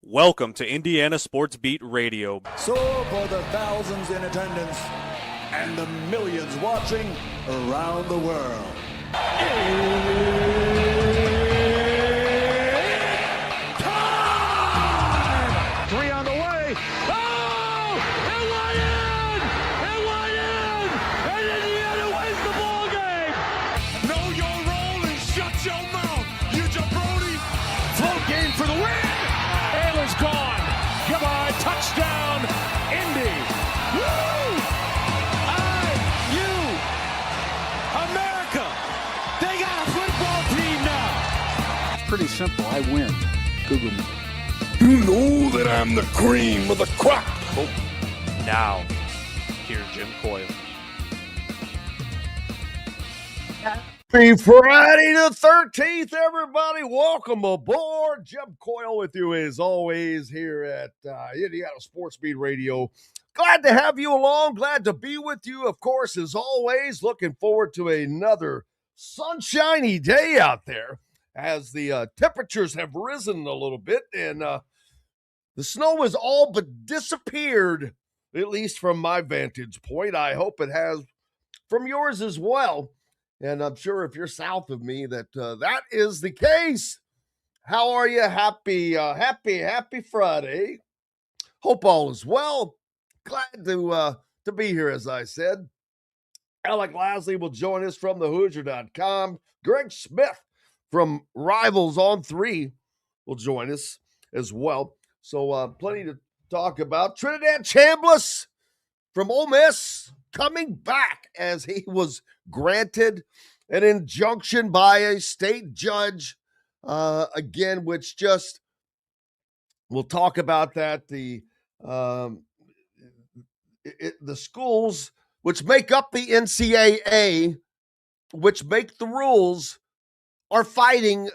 Welcome to Indiana Sports Beat Radio. So, for the thousands in attendance and the millions watching around the world, time! Three on the way. Oh! It went in! It went in! And Indiana wins the ball game! Know your role and shut your mouth, you jabroni! Float game for the win! Ayler's gone. Goodbye. Touchdown, Indy. Woo! IU. America. They got a football team now. Pretty simple. I win. Google me. You know that I'm the cream of the crop. Now, here's Jim Coyle. Happy Friday the 13th, everybody. Welcome aboard. Jim Coyle with you as always here at Indiana Sports Beat Radio. Glad to have you along. Glad to be with you, of course, as always. Looking forward to another sunshiny day out there as the temperatures have risen a little bit and the snow has all but disappeared, at least from my vantage point. I hope it has from yours as well. And I'm sure if you're south of me that that is the case. How are you? Happy Friday. Hope all is well. Glad to be here, as I said. Alec Lasley will join us from thehoosier.com. Greg Smith from Rivals on 3 will join us as well. So plenty to talk about. Trinidad Chambliss from Ole Miss coming back as he was granted an injunction by a state judge again, which just we'll talk about that. The schools which make up the NCAA, which make the rules, are fighting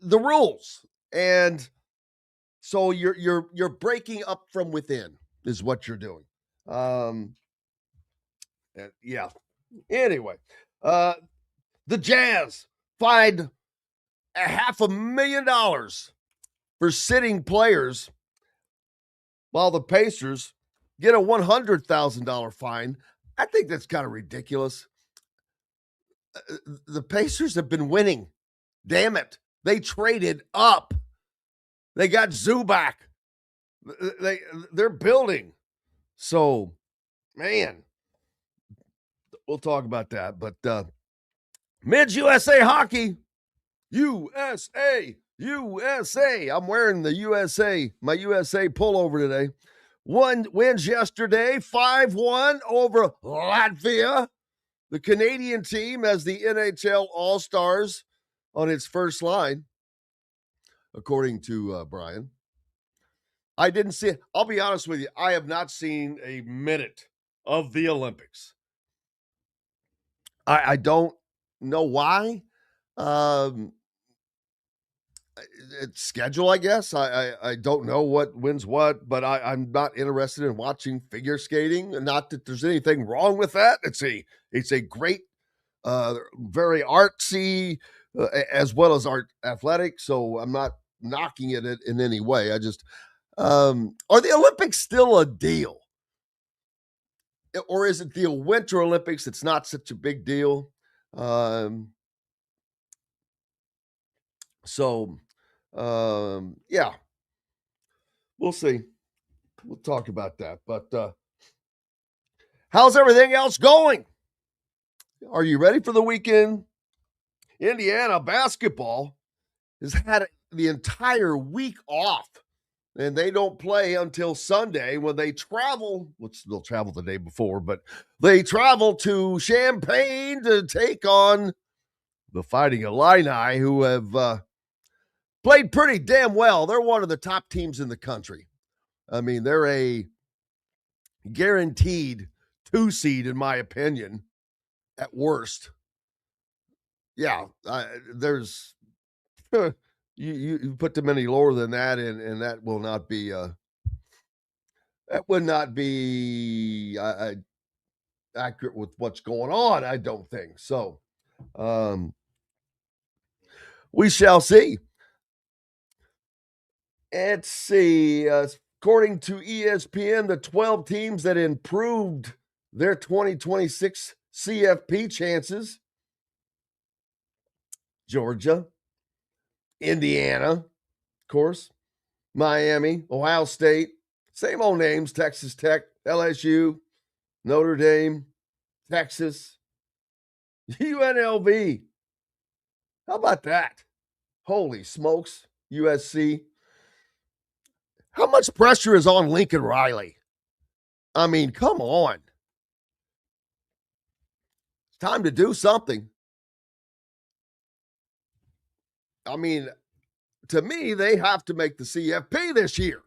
the rules, and so you're breaking up from within is what you're doing. Yeah. Anyway, the Jazz fined $500,000 for sitting players, while the Pacers get a $100,000 fine. I think that's kind of ridiculous. The Pacers have been winning. Damn it. They traded up. They got Zubac. They're building. So, man, we'll talk about that. But Mids USA Hockey, USA. I'm wearing the my USA pullover today. Wins yesterday, 5-1 over Latvia. The Canadian team has the NHL All-Stars on its first line, according to Brian. I didn't see it. I'll be honest with you. I have not seen a minute of the Olympics. I don't know why. It's schedule, I guess. I don't know what wins what, but I'm not interested in watching figure skating. Not that there's anything wrong with that. It's a great, very artsy, as well as art athletic. So I'm not knocking it in any way. I just are the Olympics still a deal? Or is it the Winter Olympics? It's not such a big deal. Yeah, we'll see. We'll talk about that. But how's everything else going? Are you ready for the weekend? Indiana basketball has had the entire week off, and they don't play until Sunday when they travel, which they'll travel the day before, but they travel to Champaign to take on the Fighting Illini, who have played pretty damn well. They're one of the top teams in the country. I mean, they're a guaranteed 2 seed, in my opinion, at worst. Yeah, there's you put them any lower than that, and that will not be that would not be accurate with what's going on. I don't think so. We shall see. Let's see. According to ESPN, the 12 teams that improved their 2026 CFP chances: Georgia, Indiana, of course, Miami, Ohio State, same old names: Texas Tech, LSU, Notre Dame, Texas, UNLV. How about that? Holy smokes, USC. How much pressure is on Lincoln Riley? I mean, come on. It's time to do something. I mean, to me, they have to make the CFP this year.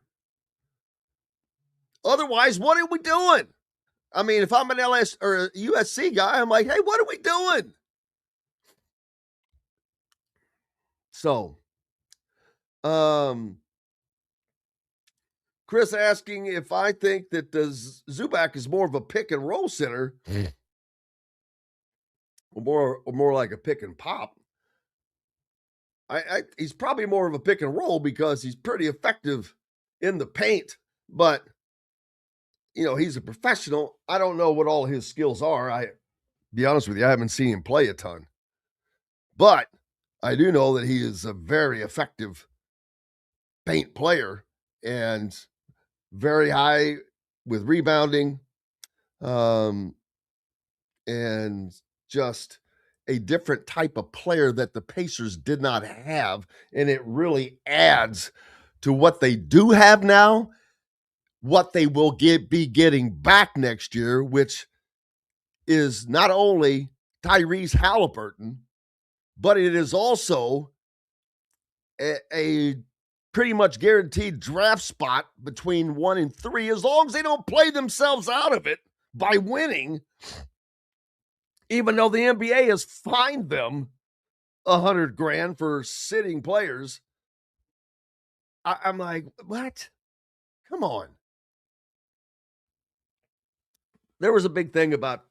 Otherwise, what are we doing? I mean, if I'm an LS or a USC guy, I'm like, hey, what are we doing? So, Chris asking if I think that Zubac is more of a pick and roll center or more like a pick and pop. He's probably more of a pick and roll because he's pretty effective in the paint, but he's a professional. I don't know what all his skills are. Be honest with you, I haven't seen him play a ton, but I do know that he is a very effective paint player and very high with rebounding, and just a different type of player that the Pacers did not have, and it really adds to what they do have now, what they will be getting back next year, which is not only Tyrese Halliburton, but it is also a pretty much guaranteed draft spot between 1 and 3, as long as they don't play themselves out of it by winning, even though the NBA has fined them $100,000 for sitting players. I'm like, what? Come on. There was a big thing about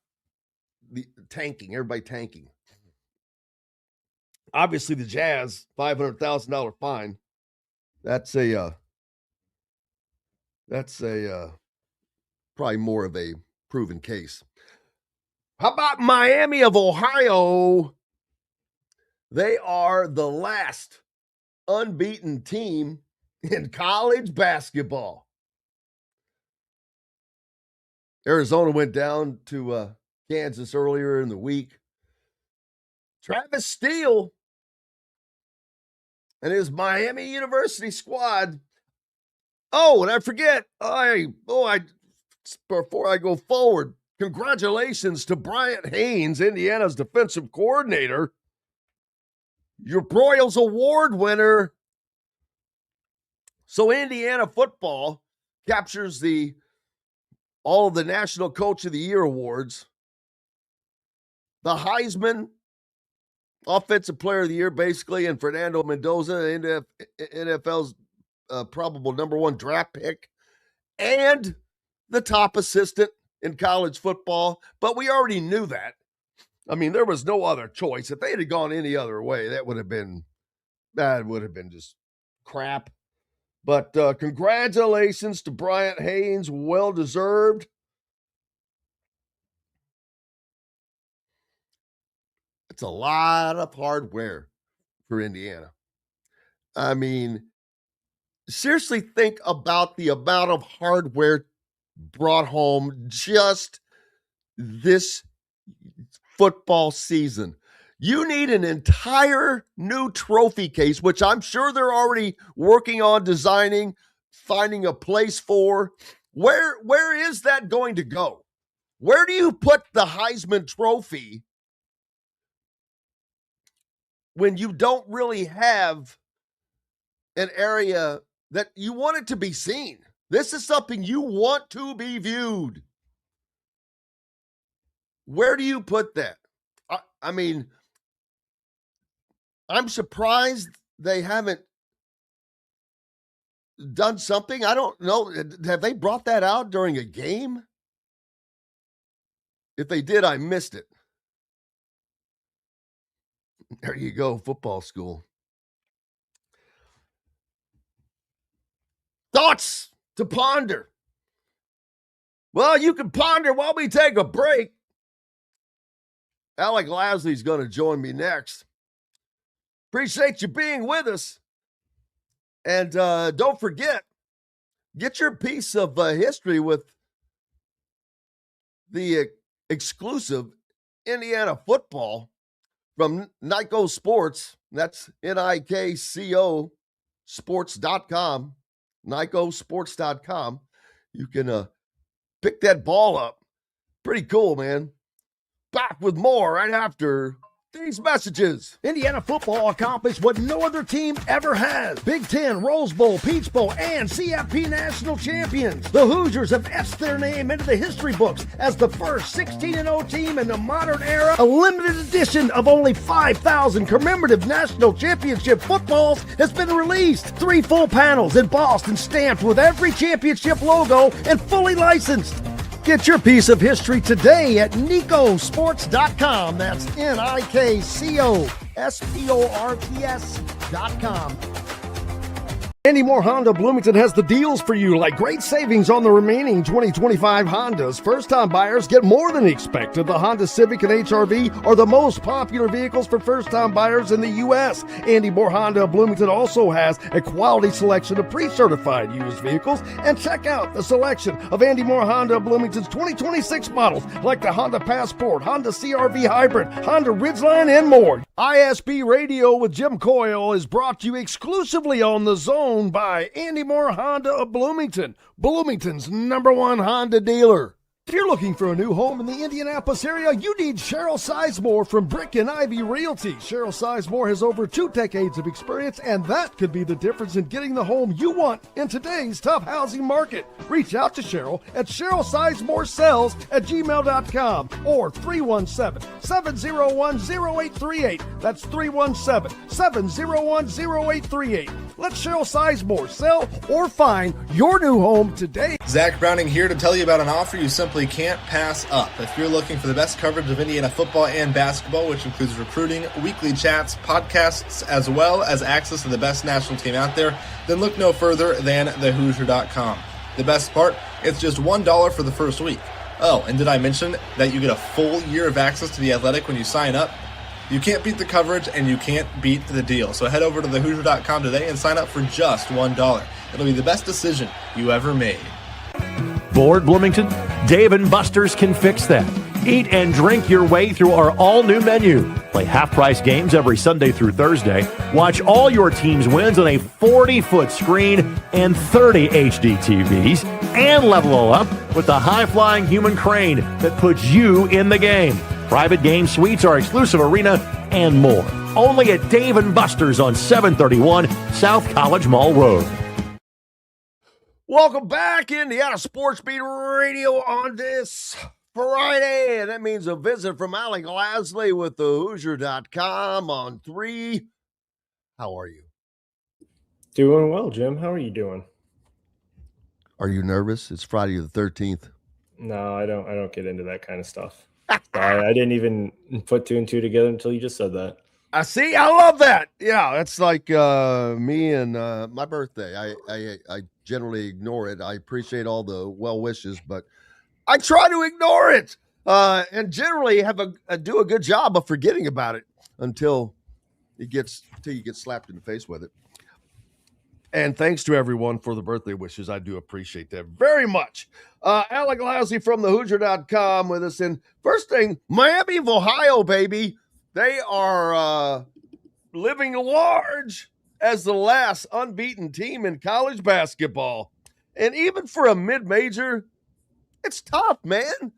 the tanking, everybody tanking. Obviously, the Jazz, $500,000 fine. That's probably more of a proven case. How about Miami of Ohio? They are the last unbeaten team in college basketball. Arizona went down to Kansas earlier in the week. Travis Steele and his Miami University squad. Oh, and I forget, before I go forward, congratulations to Bryant Haynes, Indiana's defensive coordinator, your Broyles Award winner. So Indiana football captures all of the National Coach of the Year awards. The Heisman, Offensive Player of the Year, basically, and Fernando Mendoza, NFL's probable number 1 draft pick, and the top assistant in college football. But we already knew that. I mean, there was no other choice. If they had gone any other way, that would have been just crap. But congratulations to Bryant Haynes. Well-deserved. It's a lot of hardware for Indiana. I mean, seriously think about the amount of hardware brought home just this football season. You need an entire new trophy case, which I'm sure they're already working on designing, finding a place for. Where is that going to go? Where do you put the Heisman Trophy when you don't really have an area that you want it to be seen? This is something you want to be viewed. Where do you put that? I mean, I'm surprised they haven't done something. I don't know. Have they brought that out during a game? If they did, I missed it. There you go, football school. thoughts to ponder? Well, you can ponder while we take a break. Alec Lasley is going to join me next. Appreciate you being with us. And don't forget, get your piece of history with the exclusive Indiana football from Nikco Sports. That's Nikco sports.com, NikcoSports.com. You can pick that ball up. Pretty cool, man. Back with more right after these messages. Indiana football accomplished what no other team ever has. Big Ten, Rose Bowl, Peach Bowl, and CFP national champions. The Hoosiers have etched their name into the history books as the first 16-0 team in the modern era. A limited edition of only 5,000 commemorative national championship footballs has been released. 3 full panels embossed and stamped with every championship logo and fully licensed. Get your piece of history today at NikcoSports.com. That's NikcoSports.com. Andy Moore Honda Bloomington has the deals for you, like great savings on the remaining 2025 Hondas. First-time buyers get more than expected. The Honda Civic and HR-V are the most popular vehicles for first-time buyers in the U.S. Andy Moore Honda Bloomington also has a quality selection of pre-certified used vehicles. And check out the selection of Andy Moore Honda Bloomington's 2026 models, like the Honda Passport, Honda CR-V Hybrid, Honda Ridgeline, and more. ISB Radio with Jim Coyle is brought to you exclusively on The Zone by Andy Moore Honda of Bloomington, Bloomington's #1 Honda dealer. If you're looking for a new home in the Indianapolis area, you need Cheryl Sizemore from Brick and Ivy Realty. Cheryl Sizemore has over 2 decades of experience, and that could be the difference in getting the home you want in today's tough housing market. Reach out to Cheryl at CherylSizemore@gmail.com or 317-701-0838. That's 317-701-0838. Let Cheryl Sizemore sell or find your new home today. Zach Browning here to tell you about an offer you simply can't pass up. If you're looking for the best coverage of Indiana football and basketball, which includes recruiting, weekly chats, podcasts, as well as access to the best national team out there, then look no further than thehoosier.com. The best part, it's just $1 for the first week. Oh, and did I mention that you get a full year of access to The Athletic when you sign up? You can't beat the coverage, and you can't beat the deal. So head over to thehoosier.com today and sign up for just $1. It'll be the best decision you ever made. Bored, Bloomington? Dave & Buster's can fix that. Eat and drink your way through our all-new menu. Play half-price games every Sunday through Thursday. Watch all your team's wins on a 40-foot screen and 30 HD TVs. And level all up with the high-flying human crane that puts you in the game. Private game suites, our exclusive arena, and more. Only at Dave & Buster's on 731 South College Mall Road. Welcome back, Indiana Sports Beat Radio on this Friday. And that means a visit from Alec Lasley with thehoosier.com on 3. How are you? Doing well, Jim. How are you doing? Are you nervous? It's Friday the 13th. No, I don't get into that kind of stuff. Sorry, I didn't even put 2 and 2 together until you just said that. I see. I love that. Yeah, that's like me and my birthday. I generally ignore it. I appreciate all the well wishes, but I try to ignore it and generally do a good job of forgetting about it until you get slapped in the face with it. And thanks to everyone for the birthday wishes. I do appreciate that very much. Alec Lasley from thehoosier.com with us. And first thing, Miami of Ohio, baby. They are living large as the last unbeaten team in college basketball. And even for a mid-major, it's tough, man.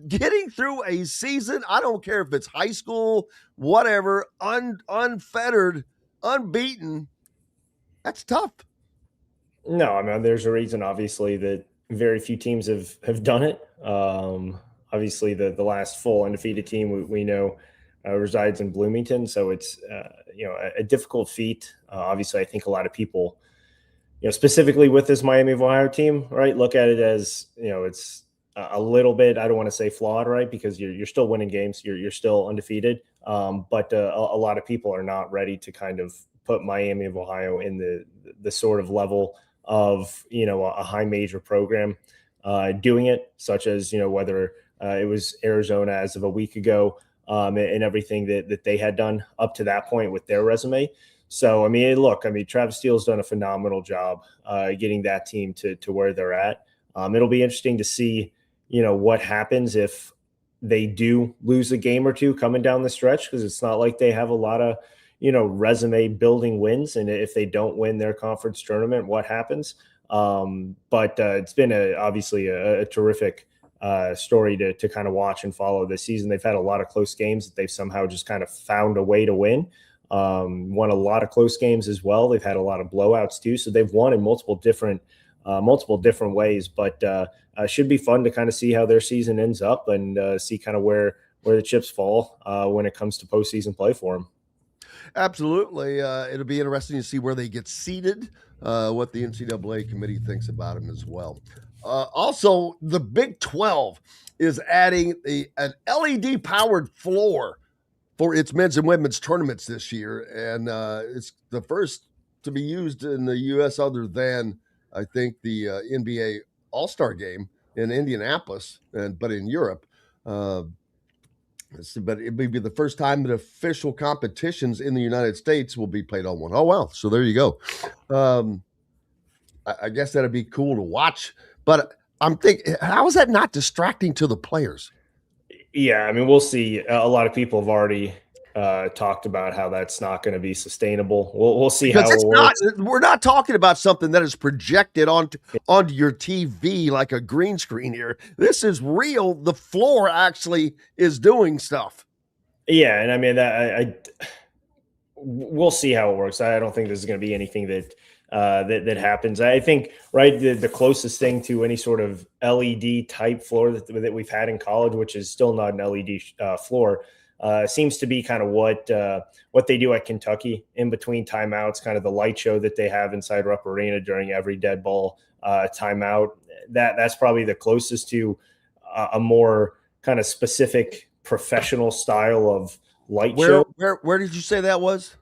Getting through a season, I don't care if it's high school, whatever, unfettered, unbeaten, that's tough. No, I mean, there's a reason, obviously, that very few teams have done it. Obviously, the last full undefeated team we know resides in Bloomington, so it's a difficult feat. Obviously, I think a lot of people, specifically with this Miami of Ohio team, right, look at it as it's a little bit, I don't want to say flawed, right, because you're still winning games, you're still undefeated, but a lot of people are not ready to kind of put Miami of Ohio in the sort of level of, a high major program doing it, such as, whether it was Arizona as of a week ago, and everything that they had done up to that point with their resume. So, Travis Steele's done a phenomenal job getting that team to where they're at. It'll be interesting to see, what happens if they do lose a game or two coming down the stretch, because it's not like they have a lot of, resume building wins. And if they don't win their conference tournament, what happens? But it's been obviously a terrific story to kind of watch and follow this season. They've had a lot of close games that they've somehow just kind of found a way to win. Won a lot of close games as well. They've had a lot of blowouts too. So they've won in multiple different ways, but should be fun to kind of see how their season ends up and see kind of where the chips fall when it comes to postseason play for them. Absolutely. It'll be interesting to see where they get seated, what the NCAA committee thinks about them as well. Also, the Big 12 is adding an LED-powered floor for its men's and women's tournaments this year, and it's the first to be used in the U.S. other than, I think, the NBA All-Star Game in Indianapolis, but in Europe. But it may be the first time that official competitions in the United States will be played on one. Oh, well, so there you go. I guess that'd be cool to watch. But I'm thinking, how is that not distracting to the players? Yeah, we'll see. A lot of people have already talked about how that's not going to be sustainable. We'll see how it works. We're not talking about something that is projected onto your TV like a green screen here. This is real. The floor actually is doing stuff. Yeah, and we'll see how it works. I don't think this is going to be anything that happens. I think, right, the closest thing to any sort of LED type floor that we've had in college, which is still not an LED floor, seems to be kind of what they do at Kentucky in between timeouts, kind of the light show that they have inside Rupp Arena during every dead ball timeout. That's probably the closest to a more kind of specific professional style of light show. Where did you say that was?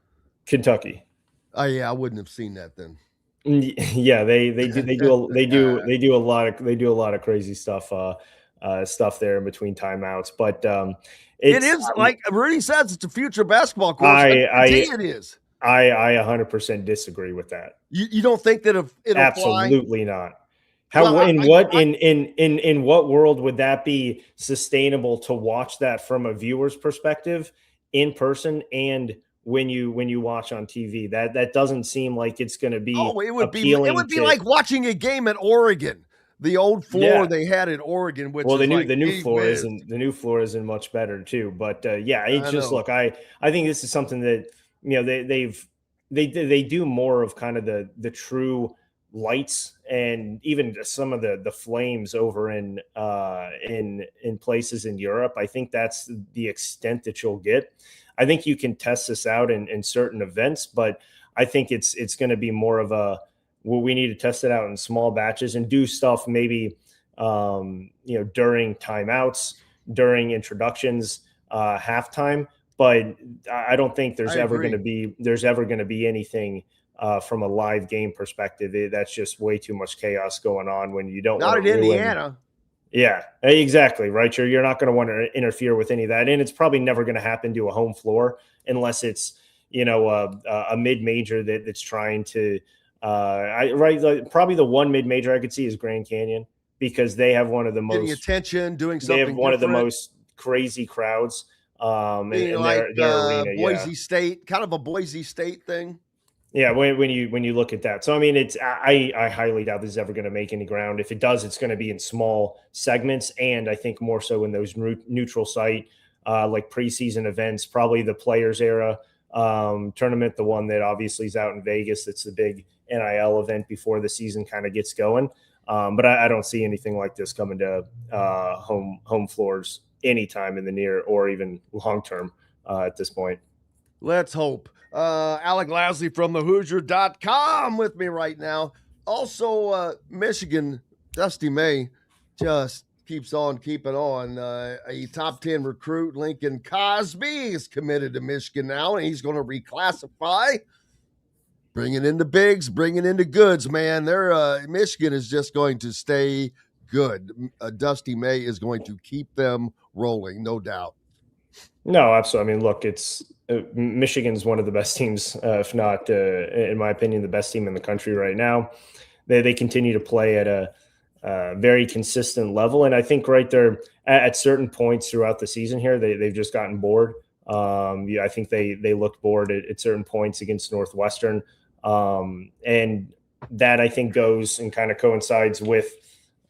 Kentucky. Oh yeah, I wouldn't have seen that then. Yeah, they do a lot of crazy stuff there in between timeouts, but it is like Rudy says, it's a future basketball course. It is. I 100% disagree with that. You don't think that it'll absolutely fly? Not. How in what world would that be sustainable to watch that from a viewer's perspective in person and when you watch on TV? That doesn't seem like it's going to be. Oh, it would be like watching a game at Oregon. The old floor they had at Oregon, which the new floor isn't much better too. But I think this is something that they do more of kind of the true lights and even some of the flames over in places in Europe. I think that's the extent that you'll get. I think you can test this out in certain events, but I think it's going to be more of we need to test it out in small batches and do stuff maybe during timeouts, during introductions, halftime. But I don't think there's ever going to be anything from a live game perspective. That's just way too much chaos going on when you don't. Not in Indiana. Yeah, exactly. Right. You're not going to want to interfere with any of that. And it's probably never going to happen to a home floor unless it's, a mid-major that's trying to, probably the one mid-major I could see is Grand Canyon because they have one of the most attention, doing something. They have one of the most crazy crowds. In like their arena, Boise State, kind of a Boise State thing. Yeah, when you look at that. So I highly doubt this is ever going to make any ground. If it does, it's going to be in small segments, and I think more so in those neutral site like preseason events, probably the Players Era tournament, the one that obviously is out in Vegas. That's the big NIL event before the season kind of gets going. But I don't see anything like this coming to home floors anytime in the near or even long term at this point. Let's hope. Alec Lasley from thehoosier.com with me right now. Also, Michigan, Dusty May just keeps on keeping on. A top 10 recruit, Lincoln Cosby, is committed to Michigan now, and he's going to reclassify. Bringing in the bigs, bringing in the goods, man. Michigan is just going to stay good. Dusty May is going to keep them rolling, no doubt. No, absolutely. I mean, look, it's Michigan's one of the best teams, if not, in my opinion, the best team in the country right now. They continue to play at a very consistent level, and I think right there at certain points throughout the season here, they've just gotten bored. I think they looked bored at certain points against Northwestern, and that I think goes and kind of coincides with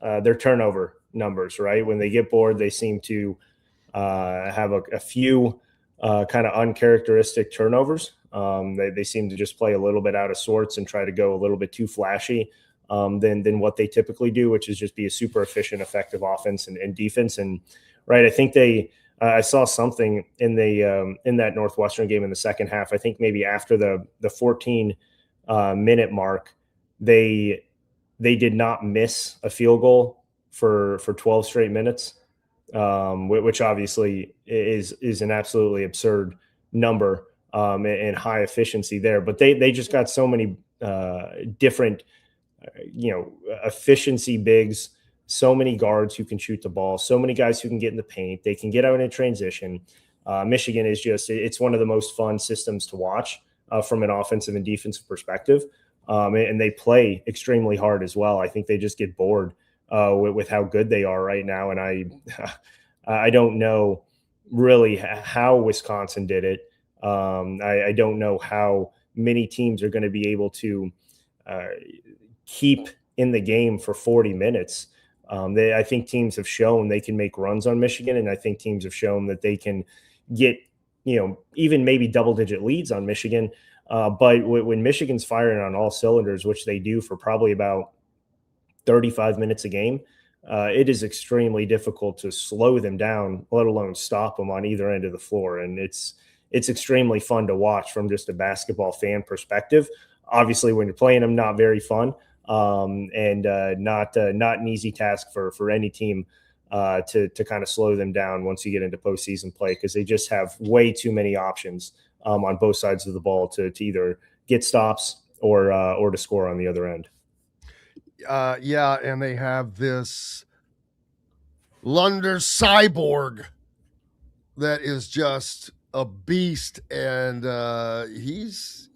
their turnover numbers. Right, when they get bored, they seem to have a few kind of uncharacteristic turnovers. They seem to just play a little bit out of sorts and try to go a little bit too flashy than what they typically do, which is just be a super efficient, effective offense and defense. And right, I think I saw something in that Northwestern game in the second half. I think maybe after the 14 minute mark, they did not miss a field goal for 12 straight minutes. Which obviously is an absolutely absurd number and high efficiency there. But they just got so many different, efficiency bigs, so many guards who can shoot the ball, so many guys who can get in the paint. They can get out in transition. Michigan is it's one of the most fun systems to watch from an offensive and defensive perspective. And they play extremely hard as well. I think they just get bored with how good they are right now. And I don't know really how Wisconsin did it. I don't know how many teams are going to be able to keep in the game for 40 minutes. I think teams have shown they can make runs on Michigan, and I think teams have shown that they can get, even maybe double-digit leads on Michigan. But when Michigan's firing on all cylinders, which they do for probably about 35 minutes a game, it is extremely difficult to slow them down, let alone stop them on either end of the floor. And it's extremely fun to watch from just a basketball fan perspective. Obviously, when you're playing them, not very fun, and not an easy task for any team to kind of slow them down once you get into postseason play, because they just have way too many options on both sides of the ball to either get stops or to score on the other end. And they have this Lunder cyborg that is just a beast, and he's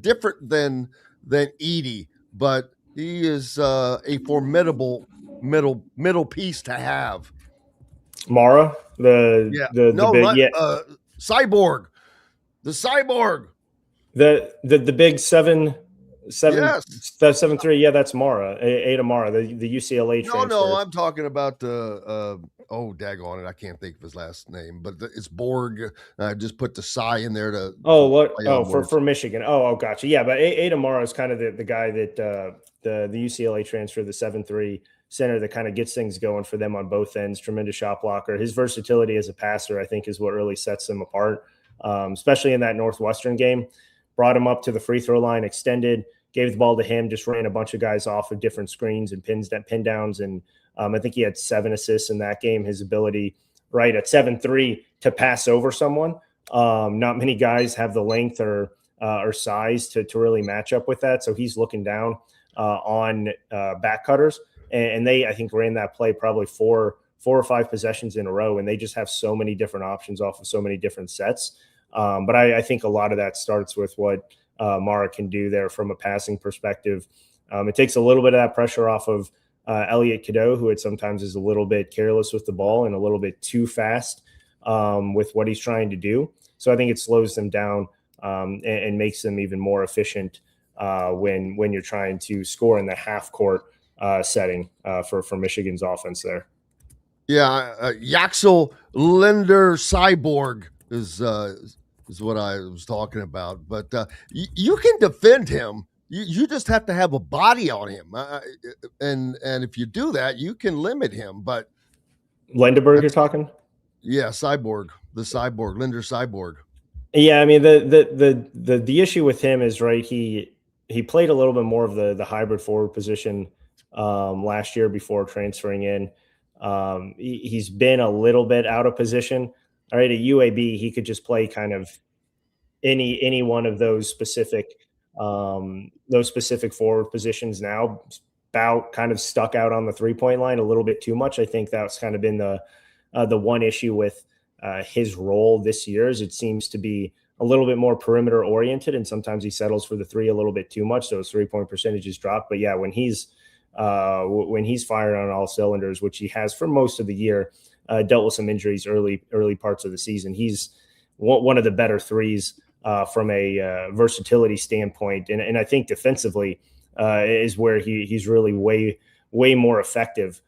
different than Edey, but he is a formidable middle piece to have. Mara, Cyborg, the cyborg, the big seven. Yes. That's 7-3. Yeah, that's Mara. Ada Mara, the UCLA transfer. No, I'm talking about daggone it, I can't think of his last name, but it's Borg. I just put the Psy in there to. For Michigan. Gotcha. Yeah, but Ada Mara is kind of the guy that the UCLA transfer, the 7-3 center that kind of gets things going for them on both ends. Tremendous shot blocker. His versatility as a passer, I think, is what really sets him apart, especially in that Northwestern game. Brought him up to the free throw line, extended, gave the ball to him, just ran a bunch of guys off of different screens and pin downs. And I think he had 7 assists in that game. His ability, right, at 7-3 to pass over someone. Not many guys have the length or size to really match up with that. So he's looking down on back cutters. And they, I think, ran that play probably four or five possessions in a row. And they just have so many different options off of so many different sets. But I think a lot of that starts with what Mara can do there from a passing perspective. It takes a little bit of that pressure off of Elliot Cadeau, who sometimes is a little bit careless with the ball and a little bit too fast with what he's trying to do. So I think it slows them down and makes them even more efficient when you're trying to score in the half court setting for Michigan's offense there. Yeah, Yaxel Linder Cyborg is what I was talking about. But you can defend him. You just have to have a body on him, and if you do that, you can limit him. But Lindenberg, you're talking? Yeah, Cyborg, the Cyborg, Linder Cyborg. Yeah, I mean the issue with him is, right, he played a little bit more of the hybrid forward position last year before transferring in. He's been a little bit out of position. All right, at UAB, he could just play kind of any one of those specific Those specific forward positions now about kind of stuck out on the 3-point line a little bit too much. I think that's kind of been the one issue with his role this year is it seems to be a little bit more perimeter oriented, and sometimes he settles for the 3 a little bit too much. So his 3-point percentages drop. But yeah, when he's firing on all cylinders, which he has for most of the year, dealt with some injuries early parts of the season. He's one of the better threes from a versatility standpoint, and I think defensively is where he's really way more effective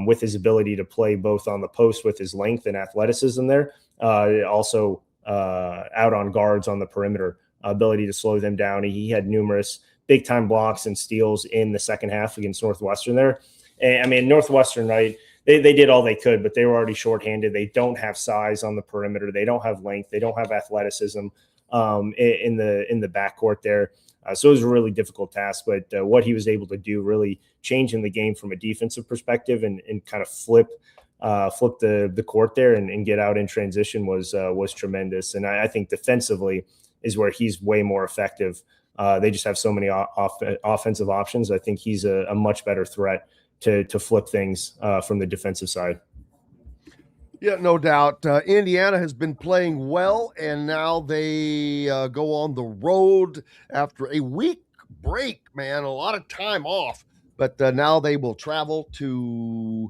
with his ability to play both on the post with his length and athleticism there. Also out on guards on the perimeter, ability to slow them down. He had numerous big time blocks and steals in the second half against Northwestern there. And, I mean, Northwestern, right? They did all they could, but they were already shorthanded. They don't have size on the perimeter. They don't have length. They don't have athleticism in the backcourt there. So it was a really difficult task, but what he was able to do really changing the game from a defensive perspective and kind of flip the court there and get out in transition was tremendous. And I think defensively is where he's way more effective. They just have so many offensive options. I think he's a much better threat to flip things from the defensive side. Yeah, no doubt. Indiana has been playing well, and now they go on the road after a week break, man, a lot of time off. But now they will travel to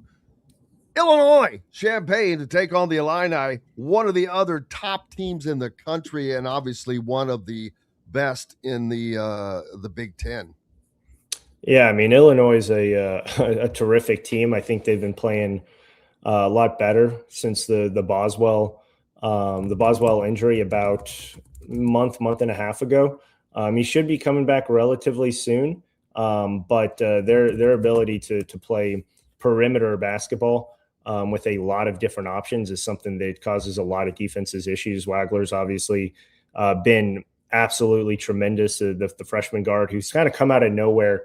Illinois, Champaign, to take on the Illini, one of the other top teams in the country and obviously one of the best in the Big Ten. Yeah, I mean, Illinois is a terrific team. I think they've been playing a lot better since the Boswell injury about month and a half ago. He should be coming back relatively soon, but their ability to play perimeter basketball with a lot of different options is something that causes a lot of defenses issues. Wagler's obviously been absolutely tremendous. The freshman guard who's kind of come out of nowhere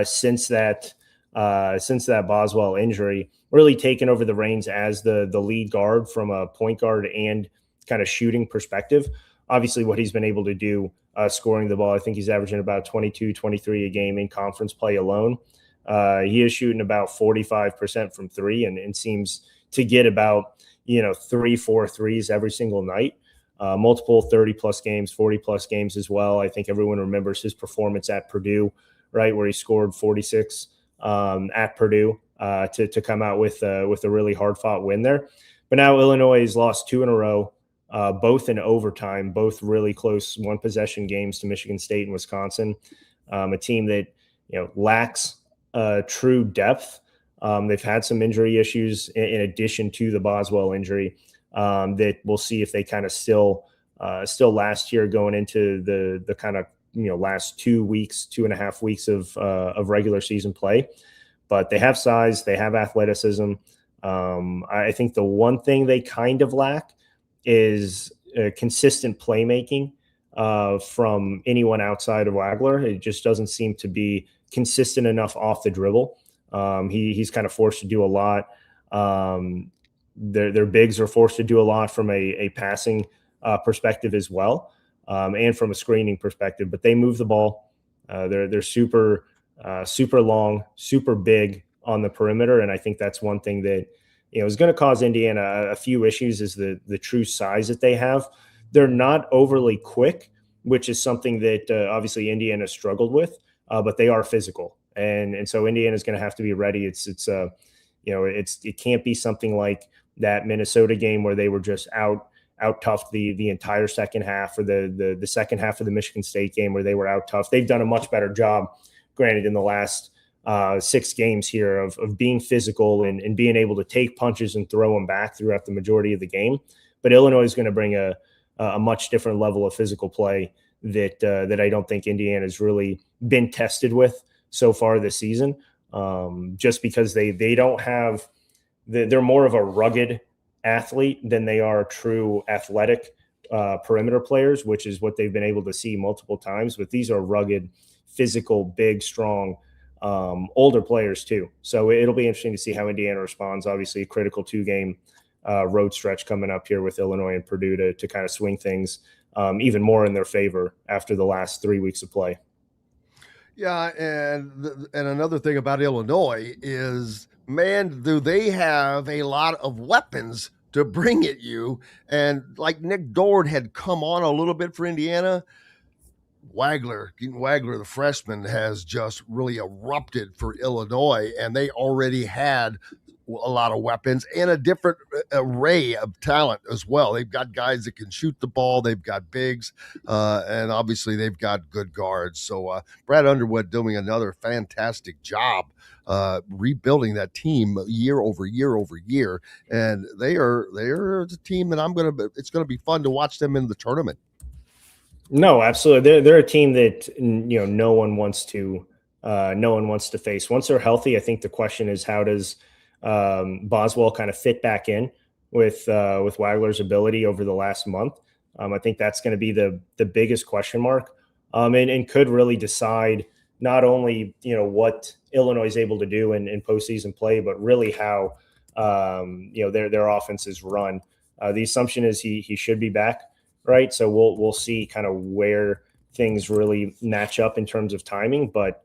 since that Boswell injury, really taken over the reins as the lead guard from a point guard and kind of shooting perspective. Obviously what he's been able to do scoring the ball, I think he's averaging about 22, 23 a game in conference play alone. He is shooting about 45% from 3 and seems to get about, 3-4 threes every single night. Multiple 30-plus games, 40-plus games as well. I think everyone remembers his performance at Purdue, right, where he scored 46 at Purdue to come out with a really hard-fought win there. But now Illinois has lost 2 in a row, both in overtime, both really close one-possession games to Michigan State and Wisconsin, a team that lacks true depth. They've had some injury issues in addition to the Boswell injury that we'll see if they kind of still last year going into the kind of last 2.5 weeks of regular season play. But they have size, they have athleticism. I think the one thing they kind of lack is consistent playmaking from anyone outside of Wagler. It just doesn't seem to be consistent enough off the dribble. He's kind of forced to do a lot. Their bigs are forced to do a lot from a passing perspective as well, and from a screening perspective. But they move the ball. They're super long, super big on the perimeter, and I think that's one thing that is going to cause Indiana a few issues. Is the true size that they have. They're not overly quick, which is something that obviously Indiana struggled with, but they are physical, and so Indiana is going to have to be ready. It can't be something like that Minnesota game where they were just out tough the entire second half, or the second half of the Michigan State game where they were out tough. They've done a much better job, granted, in the last 6 games here of being physical and being able to take punches and throw them back throughout the majority of the game. But Illinois is going to bring a much different level of physical play that I don't think Indiana's really been tested with so far this season, just because they don't have – they're more of a rugged athlete than they are true athletic perimeter players, which is what they've been able to see multiple times. But these are rugged, physical, big, strong, older players too. So it'll be interesting to see how Indiana responds. Obviously, a critical 2-game road stretch coming up here with Illinois and Purdue to kind of swing things even more in their favor after the last 3 weeks of play. Yeah, and another thing about Illinois is, man, do they have a lot of weapons to bring at you. And like Nick Dord had come on a little bit for Indiana, Keaton Wagler, the freshman, has just really erupted for Illinois, and they already had a lot of weapons and a different array of talent as well. They've got guys that can shoot the ball. They've got bigs, and obviously they've got good guards. So Brad Underwood doing another fantastic job rebuilding that team year over year over year. And they're the team that it's going to be fun to watch them in the tournament. No, absolutely. They're a team that, no one wants to face. Once they're healthy, I think the question is, how does Boswell kind of fit back in with Wagler's ability over the last month? I think that's going to be the biggest question mark, and could really decide not only what Illinois is able to do in postseason play, but really how their offense is run. The assumption is he should be back, right? So we'll see kind of where things really match up in terms of timing, but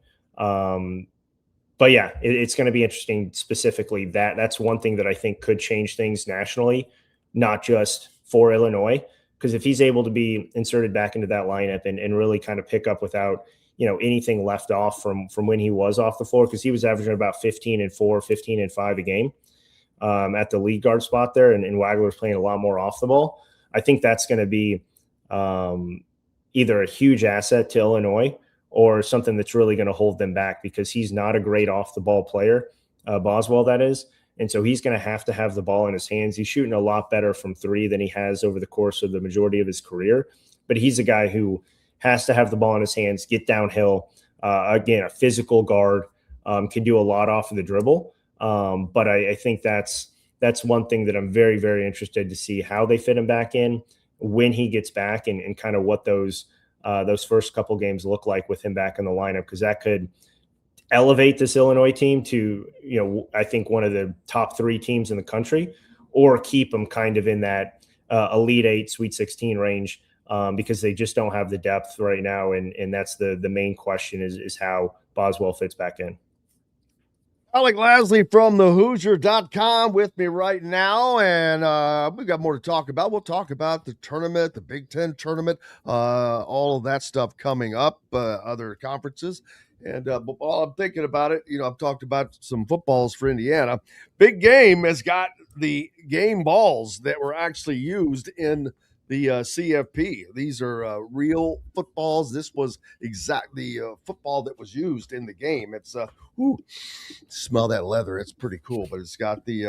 yeah, it's going to be interesting. Specifically, that's one thing that I think could change things nationally, not just for Illinois, because if he's able to be inserted back into that lineup and really kind of pick up without anything left off from when he was off the floor, because he was averaging about 15 and 4, 15 and 5 a game at the lead guard spot there, and Wagler was playing a lot more off the ball. I think that's going to be either a huge asset to Illinois or something that's really going to hold them back, because he's not a great off-the-ball player, Boswell, that is. And so he's going to have the ball in his hands. He's shooting a lot better from three than he has over the course of the majority of his career. But he's a guy who has to have the ball in his hands, get downhill. Again, a physical guard, can do a lot off of the dribble. But I think that's one thing that I'm very, very interested to see how they fit him back in when he gets back, and kind of what those first couple games look like with him back in the lineup, because that could elevate this Illinois team to, I think one of the top 3 teams in the country, or keep them kind of in that Elite 8, Sweet 16 range, because they just don't have the depth right now. And that's the main question is how Boswell fits back in. Alec Lasley from thehoosier.com with me right now, and we've got more to talk about. We'll talk about the tournament, the Big Ten tournament, all of that stuff coming up, other conferences. And while I'm thinking about it, I've talked about some footballs for Indiana. Big Game has got the game balls that were actually used in the CFP. These are real footballs. This was exactly football that was used in the game. It's smell that leather. It's pretty cool, but it's got the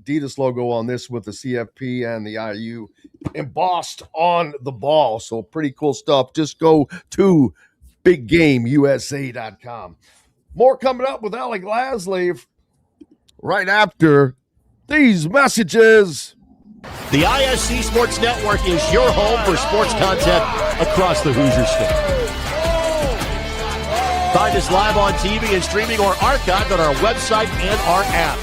Adidas logo on this with the CFP and the IU embossed on the ball. So pretty cool stuff. Just go to BigGameUSA.com. More coming up with Alec Lasley right after these messages. The ISC Sports Network is your home for sports content across the Hoosier State. Find us live on TV and streaming, or archived on our website and our app.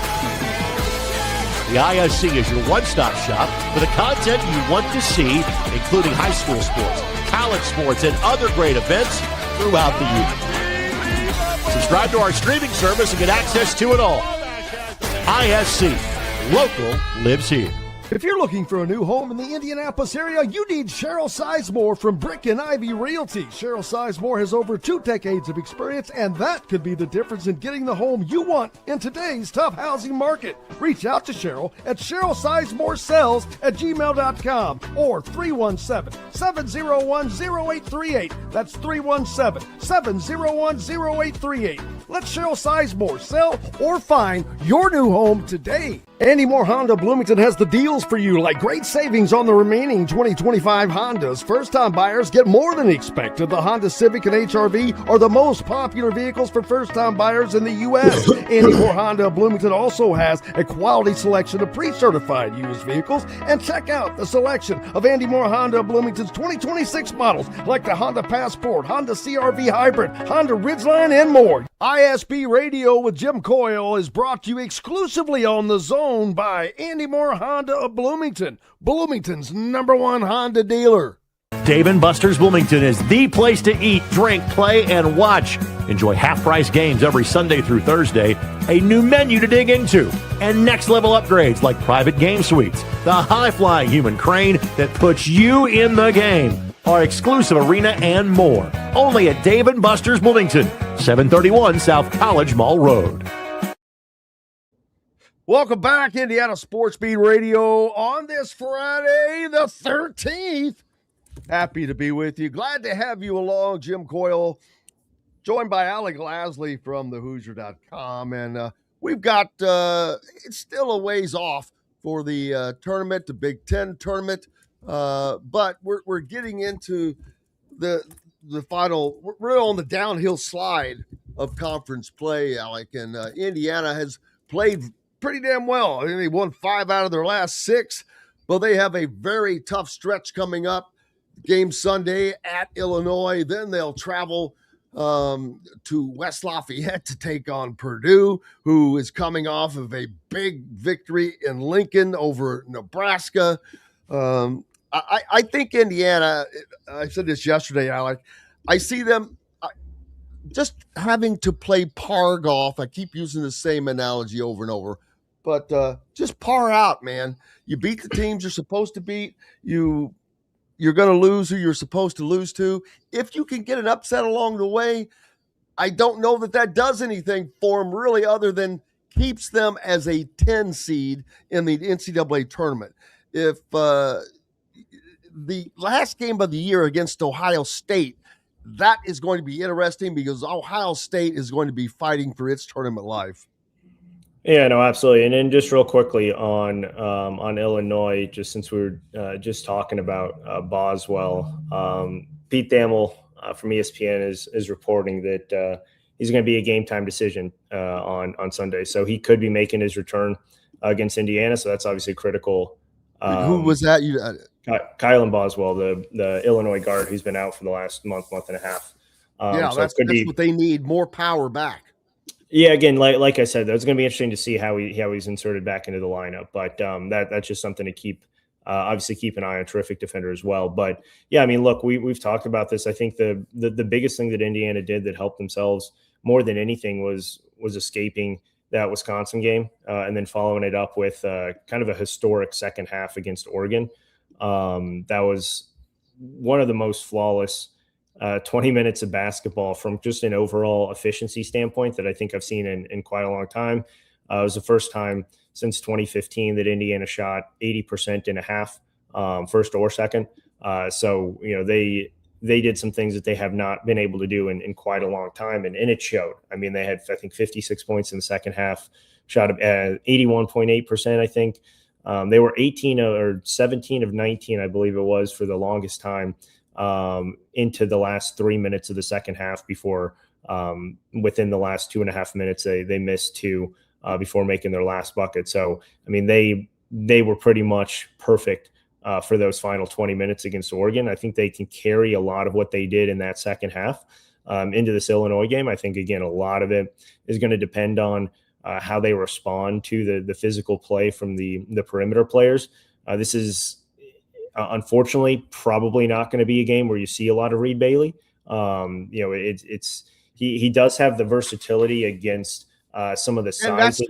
The ISC is your one-stop shop for the content you want to see, including high school sports, college sports, and other great events throughout the year. Subscribe to our streaming service and get access to it all. ISC. Local lives here. If you're looking for a new home in the Indianapolis area, you need Cheryl Sizemore from Brick and Ivy Realty. Cheryl Sizemore has over 2 decades of experience, and that could be the difference in getting the home you want in today's tough housing market. Reach out to Cheryl at CherylSizemore@gmail.com or 317-701-0838. That's 317-701-0838. Let Cheryl Sizemore sell or find your new home today. Andy Moore Honda Bloomington has the deals for you, like great savings on the remaining 2025 Hondas. First-time buyers get more than expected. The Honda Civic and HR-V are the most popular vehicles for first-time buyers in the U.S. Andy Moore Honda Bloomington also has a quality selection of pre-certified used vehicles. And check out the selection of Andy Moore Honda Bloomington's 2026 models, like the Honda Passport, Honda CR-V Hybrid, Honda Ridgeline, and more. ISB Radio with Jim Coyle is brought to you exclusively on The Zone by Andy Moore Honda of Bloomington, Bloomington's #1 Honda dealer. Dave & Buster's Bloomington is the place to eat, drink, play, and watch. Enjoy half-price games every Sunday through Thursday, a new menu to dig into, and next-level upgrades like private game suites, the high-flying human crane that puts you in the game, our exclusive arena, and more. Only at Dave & Buster's Bloomington, 731 South College Mall Road. Welcome back, Indiana Sports Beat Radio on this Friday, the 13th. Happy to be with you. Glad to have you along. Jim Coyle, joined by Alec Lasley from thehoosier.com. And we've got, it's still a ways off for the tournament, the Big Ten tournament. But we're getting into the final, we're on the downhill slide of conference play, Alec. And Indiana has played pretty damn well. I mean, they won 5 out of their last 6, but they have a very tough stretch coming up. Game Sunday at Illinois. Then they'll travel to West Lafayette to take on Purdue, who is coming off of a big victory in Lincoln over Nebraska. I think Indiana, I said this yesterday, Alec, I see them just having to play par golf. I keep using the same analogy over and over, but just par out, man. You beat the teams you're supposed to beat. You're going to lose who you're supposed to lose to. If you can get an upset along the way, I don't know that does anything for them really other than keeps them as a 10 seed in the NCAA tournament. If the last game of the year against Ohio State, that is going to be interesting because Ohio State is going to be fighting for its tournament life. Yeah, no, absolutely. And then just real quickly on Illinois, just since we were just talking about Boswell, Pete Thamel from ESPN is reporting that he's going to be a game time decision on Sunday. So he could be making his return against Indiana. So that's obviously critical. Who was that? Kylan Boswell, the Illinois guard who's been out for the last month and a half. So that's what they need, more power back. Yeah, again, like I said, it's going to be interesting to see how he's inserted back into the lineup. But that's just something to keep an eye on. Terrific defender as well. But yeah, I mean, look, we've talked about this. I think the biggest thing that Indiana did that helped themselves more than anything was escaping that Wisconsin game and then following it up with kind of a historic second half against Oregon. That was one of the most flawless 20 minutes of basketball from just an overall efficiency standpoint that I think I've seen in quite a long time. It was the first time since 2015 that Indiana shot 80% in a half, first or second. So, they did some things that they have not been able to do in quite a long time. And it showed. I mean, they had, I think, 56 points in the second half, shot at 81.8%, I think. They were 17 of 19, I believe it was, for the longest time. Into the last 3 minutes of the second half before within the last 2.5 minutes, they missed 2 before making their last bucket. So, I mean, they were pretty much perfect for those final 20 minutes against Oregon. I think they can carry a lot of what they did in that second half into this Illinois game. I think, again, a lot of it is going to depend on how they respond to the physical play from the perimeter players. This is unfortunately probably not going to be a game where you see a lot of Reed Bailey. He does have the versatility against some of the size.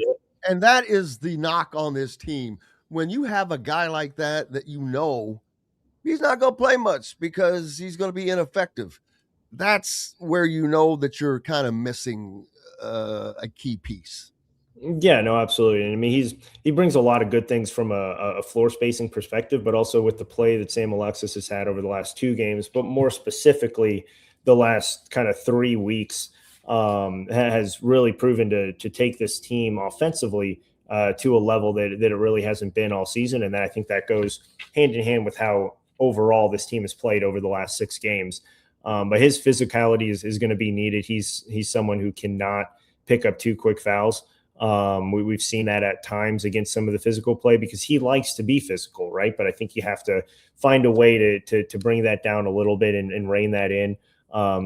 And that is the knock on this team. When you have a guy like that he's not going to play much because he's going to be ineffective. That's where you know that you're kind of missing a key piece. Yeah, no, absolutely. I mean, he brings a lot of good things from a floor spacing perspective, but also with the play that Sam Alexis has had over the last 2 games, but more specifically the last kind of 3 weeks has really proven to take this team offensively to a level that it really hasn't been all season. And I think that goes hand in hand with how overall this team has played over the last 6 games. But his physicality is going to be needed. He's someone who cannot pick up 2 quick fouls. We've seen that at times against some of the physical play because he likes to be physical, right? But I think you have to find a way to bring that down a little bit and rein that in,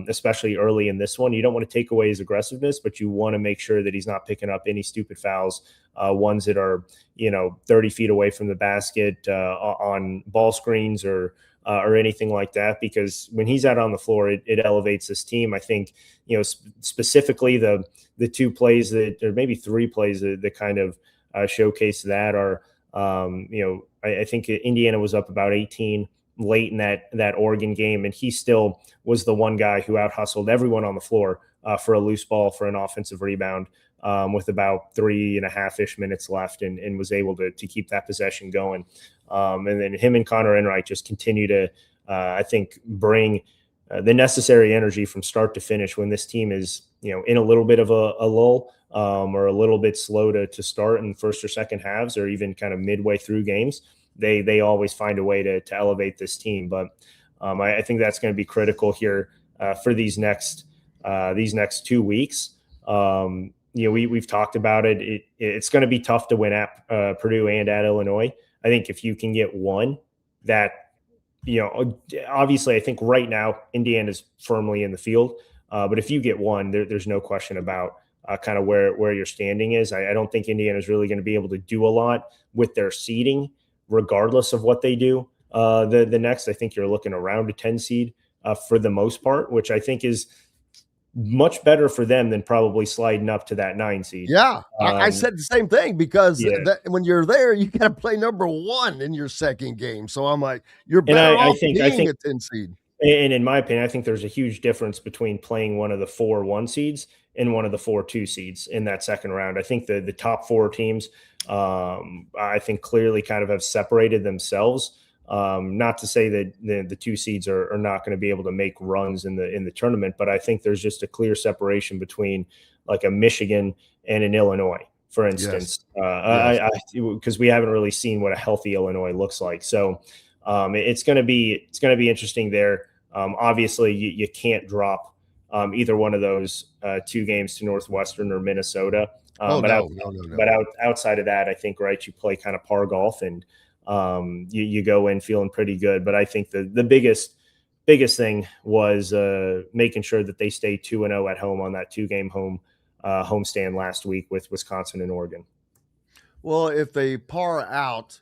especially early in this one. You don't want to take away his aggressiveness, but you want to make sure that he's not picking up any stupid fouls, ones that are, 30 feet away from the basket on ball screens or or anything like that, because when he's out on the floor, it elevates this team. I think, specifically the two plays that, or maybe three plays that kind of showcase that are, I think Indiana was up about 18 late in that Oregon game, and he still was the one guy who out hustled everyone on the floor for a loose ball, for an offensive rebound, with about 3.5-ish minutes left, and was able to keep that possession going. And then him and Connor Enright just continue to, I think, bring the necessary energy from start to finish when this team is, in a little bit of a lull, or a little bit slow to start in first or second halves, or even kind of midway through games. They always find a way to elevate this team. But I think that's going to be critical here for these next 2 weeks. We've talked about it. It's going to be tough to win at Purdue and at Illinois. I think if you can get one, that, obviously I think right now Indiana's firmly in the field. But if you get one, there's no question about kind of where your standing is. I don't think Indiana's really going to be able to do a lot with their seeding, regardless of what they do. The next, I think you're looking around a 10 seed for the most part, which I think is much better for them than probably sliding up to that 9 seed. Yeah, I said the same thing, because when you're there, you got to play number 1 in your second game. So I'm like, you're better off being a 10 seed. And in my opinion, I think there's a huge difference between playing one of the 4 1 seeds and one of the 4 2 seeds in that second round. I think the top 4 teams, I think, clearly kind of have separated themselves. Not to say that the 2 seeds are not going to be able to make runs in the tournament, but I think there's just a clear separation between like a Michigan and an Illinois, for instance, because we haven't really seen what a healthy Illinois looks like. So it's going to be interesting there. Obviously, you can't drop either one of those 2 games to Northwestern or Minnesota. But outside of that, I think, right, you play kind of par golf, and you go in feeling pretty good. But I think the biggest thing was making sure that they stay 2-0 at home on that 2-game homestand last week with Wisconsin and Oregon. Well, if they par out,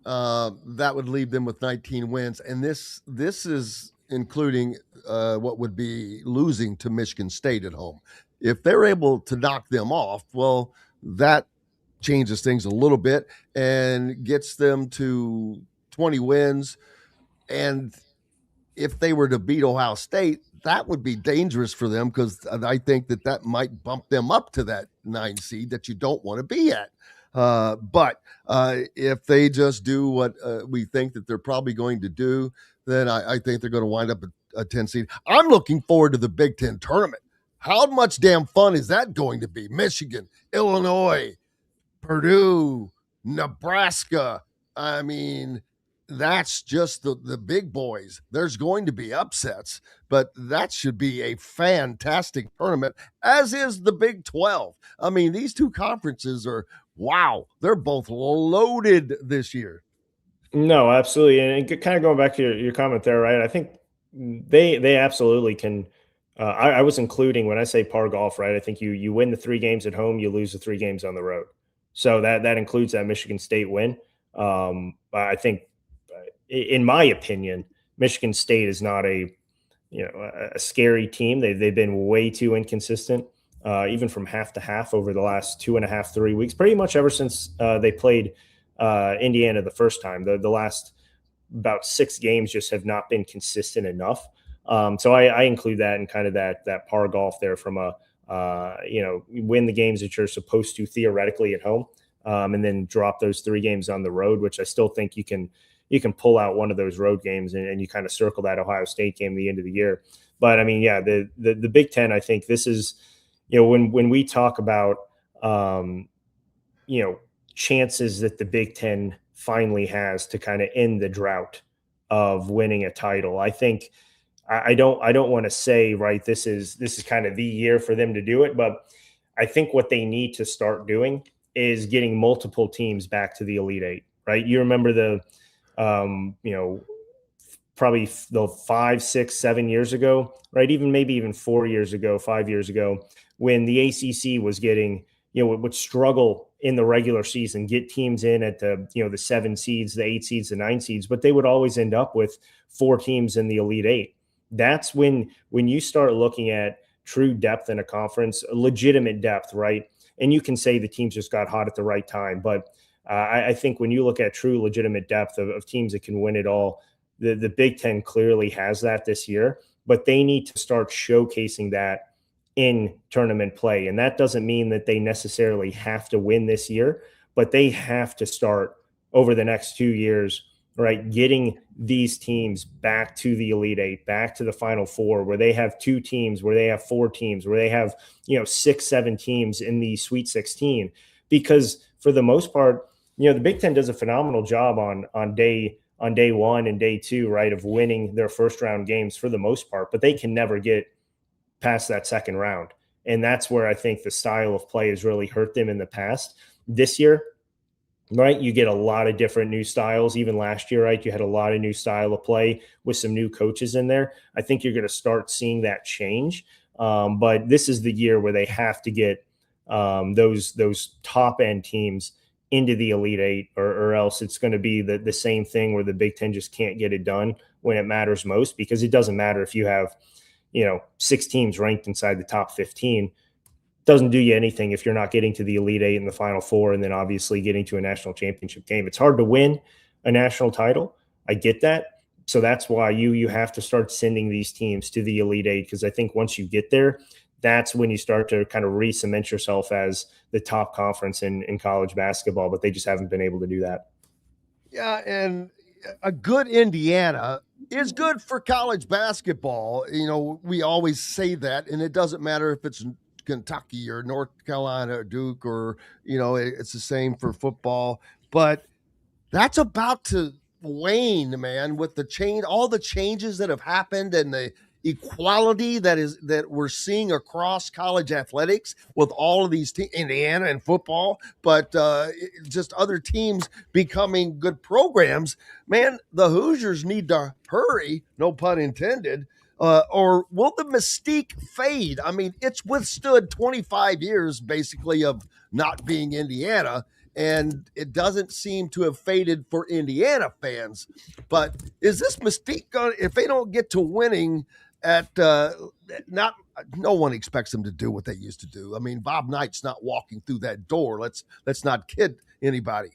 that would leave them with 19 wins, and this is including what would be losing to Michigan State at home. If they're able to knock them off, well, that changes things a little bit and gets them to 20 wins. And if they were to beat Ohio State, that would be dangerous for them, because I think that might bump them up to that 9 seed that you don't want to be at. But if they just do what we think that they're probably going to do, then I think they're going to wind up a 10 seed. I'm looking forward to the Big Ten tournament. How much damn fun is that going to be? Michigan, Illinois, Purdue, Nebraska. I mean, that's just the big boys. There's going to be upsets, but that should be a fantastic tournament, as is the Big 12. I mean, these 2 conferences are, wow, they're both loaded this year. No, absolutely. And kind of going back to your comment there, right? I think they absolutely can. I was including, when I say par golf, right? I think you win the 3 games at home, you lose the 3 games on the road. So that includes that Michigan State win. I think, in my opinion, Michigan State is not a scary team. They've been way too inconsistent, even from half to half over the last 2.5, 3 weeks, pretty much ever since they played Indiana the first time. The last about 6 games just have not been consistent enough. So I include that in kind of that par golf there, from win the games that you're supposed to theoretically at home, and then drop those 3 games on the road, which I still think you can pull out one of those road games and you kind of circle that Ohio State game at the end of the year. But I mean, yeah, the Big Ten, I think this is, when we talk about, chances that the Big Ten finally has to kind of end the drought of winning a title, I think, I don't want to say, right, this is kind of the year for them to do it, but I think what they need to start doing is getting multiple teams back to the Elite Eight, right? You remember the, probably the 5, 6, 7 years ago, right? Maybe even 4 years ago, 5 years ago, when the ACC was getting, would struggle in the regular season, get teams in at the 7 seeds, the 8 seeds, the 9 seeds, but they would always end up with 4 teams in the Elite 8. That's when you start looking at true depth in a conference, legitimate depth, right? And you can say the teams just got hot at the right time, but I think when you look at true legitimate depth of teams that can win it all, the Big Ten clearly has that this year, but they need to start showcasing that in tournament play. And that doesn't mean that they necessarily have to win this year, but they have to start over the next 2 years, right? Getting these teams back to the Elite 8, back to the Final Four, where they have 2 teams, where they have 4 teams, where they have, 6, 7 teams in the Sweet 16. Because for the most part, the Big Ten does a phenomenal job on day 1 and day 2, right, of winning their first round games for the most part, but they can never get past that second round. And that's where I think the style of play has really hurt them in the past. This year, right, you get a lot of different new styles. Even last year, right, you had a lot of new style of play with some new coaches in there. I think you're going to start seeing that change. But this is the year where they have to get those top end teams into the Elite 8, or else it's going to be the same thing where the Big Ten just can't get it done when it matters most, because it doesn't matter if you have 6 teams ranked inside the top 15. Doesn't do you anything if you're not getting to the Elite 8 and the Final Four, and then obviously getting to a national championship game. It's hard to win a national title. I get that. So that's why you have to start sending these teams to the Elite 8, because I think once you get there, that's when you start to kind of re-cement yourself as the top conference in college basketball, but they just haven't been able to do that. Yeah, and a good Indiana is good for college basketball. We always say that, and it doesn't matter if it's Kentucky or North Carolina or Duke, or, it's the same for football. But that's about to wane, man, with all the changes that have happened and the equality that we're seeing across college athletics with all of these teams, Indiana and football, but just other teams becoming good programs. Man, the Hoosiers need to hurry, no pun intended, or will the mystique fade? I mean, it's withstood 25 years basically of not being Indiana, and it doesn't seem to have faded for Indiana fans. But is this mystique going, if they don't get to winning at no one expects them to do what they used to do. I mean, Bob Knight's not walking through that door. Let's not kid anybody.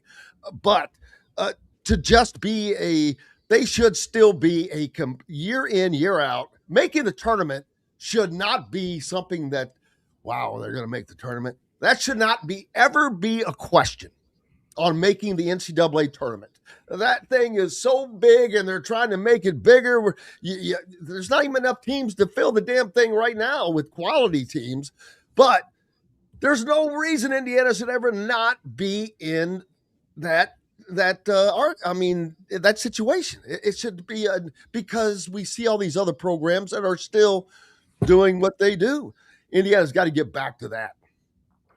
But to just be they should still be a year in, year out. Making the tournament should not be something that, wow, they're going to make the tournament. That should not ever be a question on making the NCAA tournament. That thing is so big, and they're trying to make it bigger. There's not even enough teams to fill the damn thing right now with quality teams. But there's no reason Indiana should ever not be in that situation. It should be because we see all these other programs that are still doing what they do. Indiana's got to get back to that.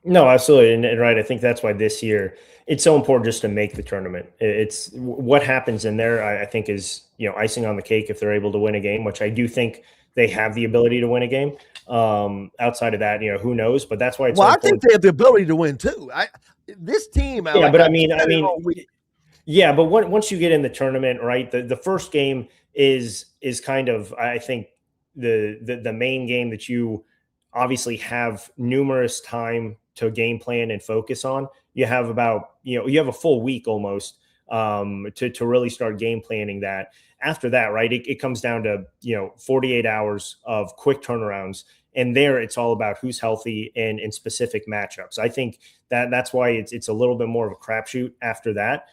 No, absolutely. And right. I think that's why this year it's so important just to make the tournament. It's what happens in there, I think, is, icing on the cake if they're able to win a game, which I do think they have the ability to win a game. Outside of that, who knows? But that's why it's I think they have the ability to win too. This team, yeah, Alec, but I mean, yeah, but once you get in the tournament, right, the first game is kind of, I think, the main game that you obviously have numerous time to game plan and focus on. You have about, you have a full week almost to really start game planning that. After that, right, it comes down to, 48 hours of quick turnarounds. And there it's all about who's healthy and in specific matchups. I think that's why it's a little bit more of a crapshoot after that.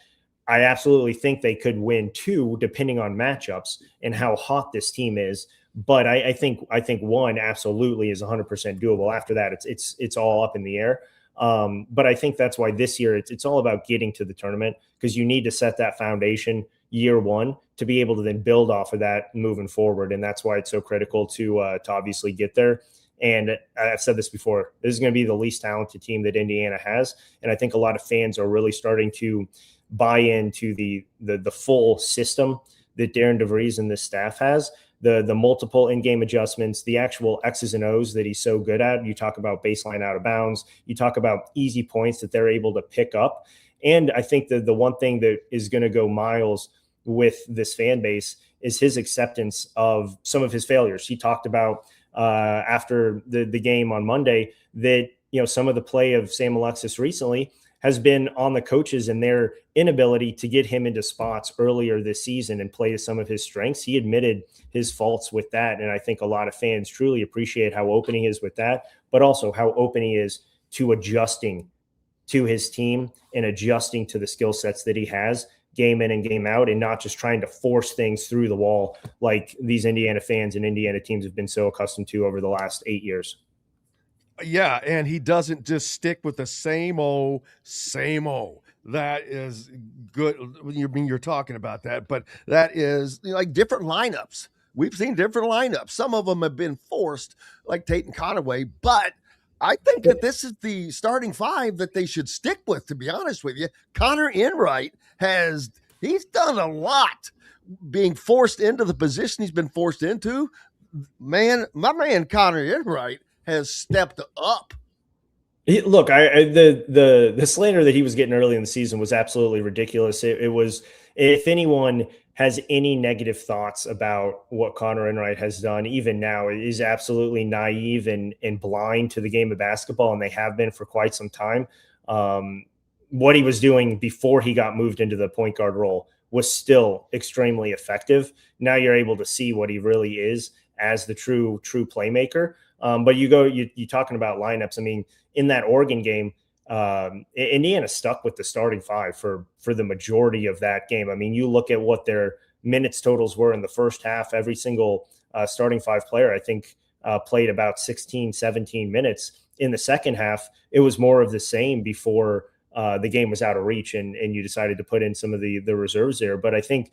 I absolutely think they could win 2, depending on matchups and how hot this team is. But I think 1 absolutely is 100% doable. After that, it's all up in the air. But I think that's why this year it's all about getting to the tournament, because you need to set that foundation year 1 to be able to then build off of that moving forward. And that's why it's so critical to obviously get there. And I've said this before, this is going to be the least talented team that Indiana has. And I think a lot of fans are really starting to buy into the full system that Darren DeVries and this staff has. the multiple in-game adjustments, the actual X's and O's that he's so good at. You talk about baseline out of bounds. You talk about easy points that they're able to pick up. And I think that the one thing that is going to go miles with this fan base is his acceptance of some of his failures. He talked about after the game on Monday that, some of the play of Sam Alexis recently has been on the coaches and their inability to get him into spots earlier this season and play to some of his strengths. He admitted his faults with that. And I think a lot of fans truly appreciate how open he is with that, but also how open he is to adjusting to his team and adjusting to the skill sets that he has game in and game out, and not just trying to force things through the wall like these Indiana fans and Indiana teams have been so accustomed to over the last 8 years. Yeah, and he doesn't just stick with the same old. That is good. You're talking about that, but that is like different lineups. We've seen different lineups. Some of them have been forced, like Tate and Conaway, but I think that this is the starting five that they should stick with, to be honest with you. Connor Enright he's done a lot being forced into the position he's been forced into. Man, my man Connor Enright has stepped up. Look, the slander that he was getting early in the season was absolutely ridiculous. It was, if anyone has any negative thoughts about what Connor Enright has done, even now, it is absolutely naive and blind to the game of basketball, and they have been for quite some time. What he was doing before he got moved into the point guard role was still extremely effective. Now you're able to see what he really is as the true playmaker. But you talking about lineups. I mean, in that Oregon game, Indiana stuck with the starting five for the majority of that game. I mean, you look at what their minutes totals were in the first half. Every single starting five player, I think, played about 16, 17 minutes. In the second half, it was more of the same before the game was out of reach, and you decided to put in some of the reserves there. But I think,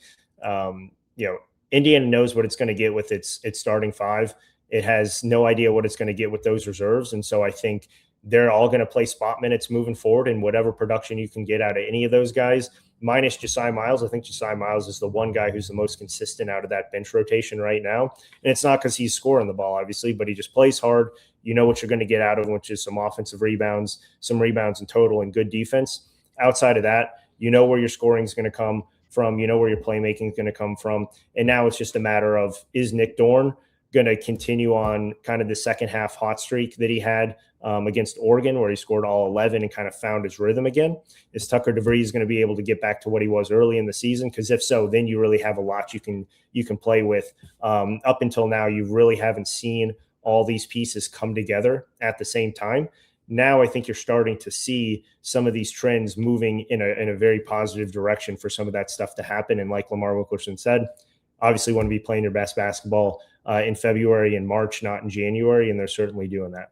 Indiana knows what it's going to get with its starting five. It has no idea what it's going to get with those reserves. And so I think they're all going to play spot minutes moving forward, and whatever production you can get out of any of those guys, minus Josiah Miles. I think Josiah Miles is the one guy who's the most consistent out of that bench rotation right now. And it's not because he's scoring the ball, obviously, but he just plays hard. You know what you're going to get out of him, which is some offensive rebounds, some rebounds in total, and good defense. Outside of that, you know where your scoring is going to come from. You know where your playmaking is going to come from. And now it's just a matter of, is Nick Dorn going to continue on kind of the second half hot streak that he had against Oregon, where he scored all 11 and kind of found his rhythm again? Is Tucker DeVries going to be able to get back to what he was early in the season? Because if so, then you really have a lot you can play with. Up until now, you really haven't seen all these pieces come together at the same time. Now I think you're starting to see some of these trends moving in a very positive direction for some of that stuff to happen. And like Lamar Wilkerson said, obviously want to be playing your best basketball in February and March, not in January, and they're certainly doing that.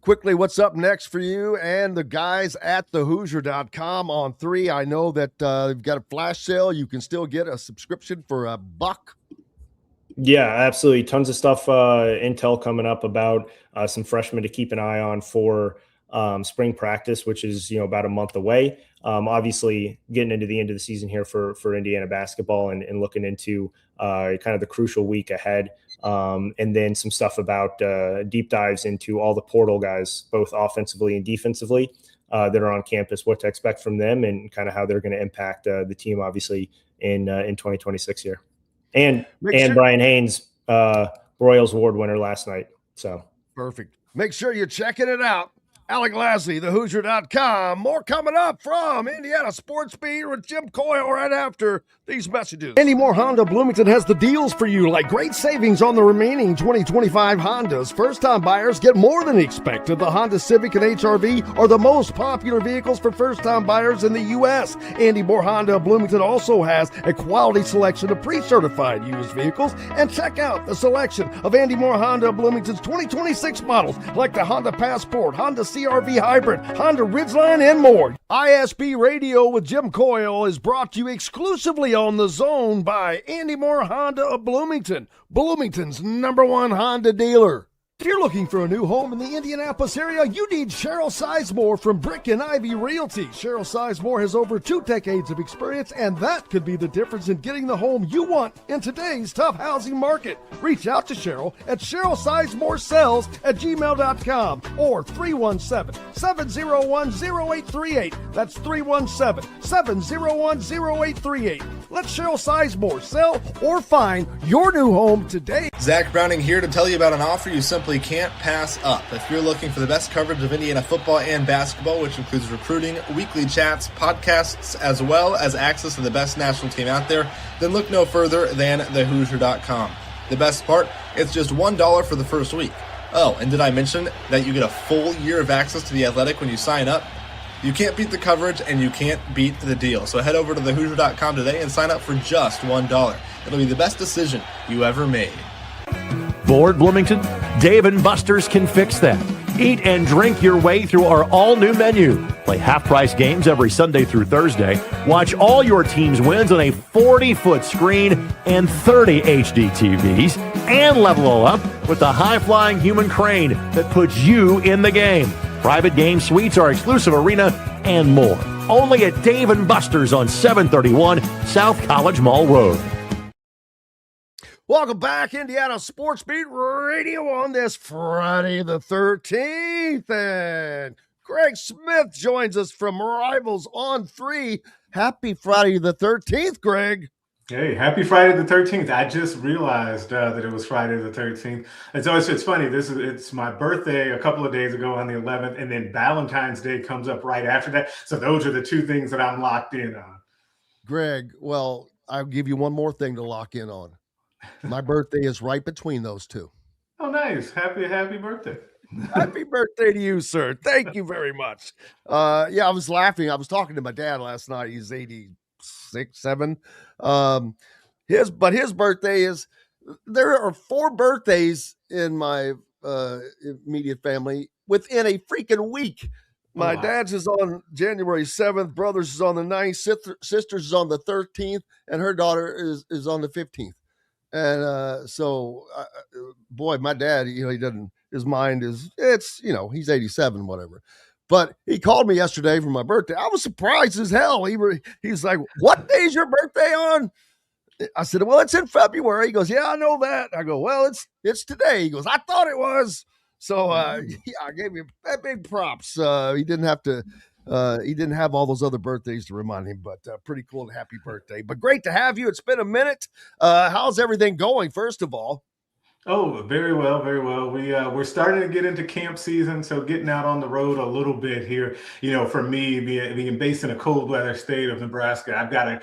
Quickly, what's up next for you and the guys at thehoosier.com on 3? I know that you've got a flash sale. You can still get a subscription for $1. Yeah, absolutely. Tons of stuff, intel coming up about some freshmen to keep an eye on for spring practice, which is, about a month away. Obviously getting into the end of the season here for Indiana basketball and looking into kind of the crucial week ahead. And then some stuff about deep dives into all the portal guys, both offensively and defensively, that are on campus, what to expect from them, and kind of how they're going to impact the team, obviously, in 2026 here. And Brian Haynes, Royals Award winner last night. So perfect. Make sure you're checking it out. Alec Lasley, thehoosier.com. More coming up from Indiana Sports Beat with Jim Coyle right after these messages. Andy Moore Honda Bloomington has the deals for you, like great savings on the remaining 2025 Hondas. First-time buyers get more than expected. The Honda Civic and HR-V are the most popular vehicles for first-time buyers in the U.S. Andy Moore Honda Bloomington also has a quality selection of pre-certified used vehicles. And check out the selection of Andy Moore Honda Bloomington's 2026 models, like the Honda Passport, Honda CR-V Hybrid, Honda Ridgeline, and more. ISB Radio with Jim Coyle is brought to you exclusively on The Zone by Andy Moore Honda of Bloomington, Bloomington's #1 Honda dealer. If you're looking for a new home in the Indianapolis area, you need Cheryl Sizemore from Brick and Ivy Realty. Cheryl Sizemore has over 2 decades of experience, and that could be the difference in getting the home you want in today's tough housing market. Reach out to Cheryl at CherylSizemoreSells@gmail.com or 317-701-0838. That's 317-701-0838. Let Cheryl Sizemore sell or find your new home today. Zach Browning here to tell you about an offer you simply can't pass up. If you're looking for the best coverage of Indiana football and basketball, which includes recruiting, weekly chats, podcasts, as well as access to the best national team out there, then look no further than thehoosier.com. The best part, it's just $1 for the first week. Oh, and did I mention that you get a full year of access to The Athletic when you sign up? You can't beat the coverage, and you can't beat the deal. So head over to thehoosier.com today and sign up for just $1. It'll be the best decision you ever made. Bored, Bloomington? Dave and Buster's can fix that. Eat and drink your way through our all-new menu. Play half-price games every Sunday through Thursday. Watch all your team's wins on a 40-foot screen and 30 HD TVs. And level all up with the high-flying human crane that puts you in the game. Private game suites, our exclusive arena, and more. Only at Dave & Buster's on 731 South College Mall Road. Welcome back, Indiana Sports Beat Radio on this Friday the 13th. And Greg Smith joins us from Rivals on 3. Happy Friday the 13th, Greg. Hey, happy Friday the 13th. I just realized that it was Friday the 13th. And so it's funny. It's my birthday a couple of days ago on the 11th, and then Valentine's Day comes up right after that. So those are the two things that I'm locked in on. Greg, well, I'll give you one more thing to lock in on. My birthday is right between those two. Oh, nice. Happy birthday. Happy birthday to you, sir. Thank you very much. Yeah, I was laughing. I was talking to my dad last night. He's 86, 7. His birthday is, there are 4 birthdays in my immediate family within a freaking week. My dad's is on January 7th, brother's is on the 9th, sister's is on the 13th, and her daughter is on the 15th. And boy, my dad, he doesn't, his mind is, he's 87, whatever. But he called me yesterday for my birthday. I was surprised as hell. He's like, "What day is your birthday on?" I said, "Well, it's in February." He goes, "Yeah, I know that." I go, "Well, it's today." He goes, "I thought it was." So I gave him big props. He didn't have to. He didn't have all those other birthdays to remind him, but pretty cool and happy birthday. But great to have you. It's been a minute. How's everything going, first of all? Oh, very well, very well. We're starting to get into camp season, so getting out on the road a little bit here. For me, being based in a cold weather state of Nebraska, I've got to,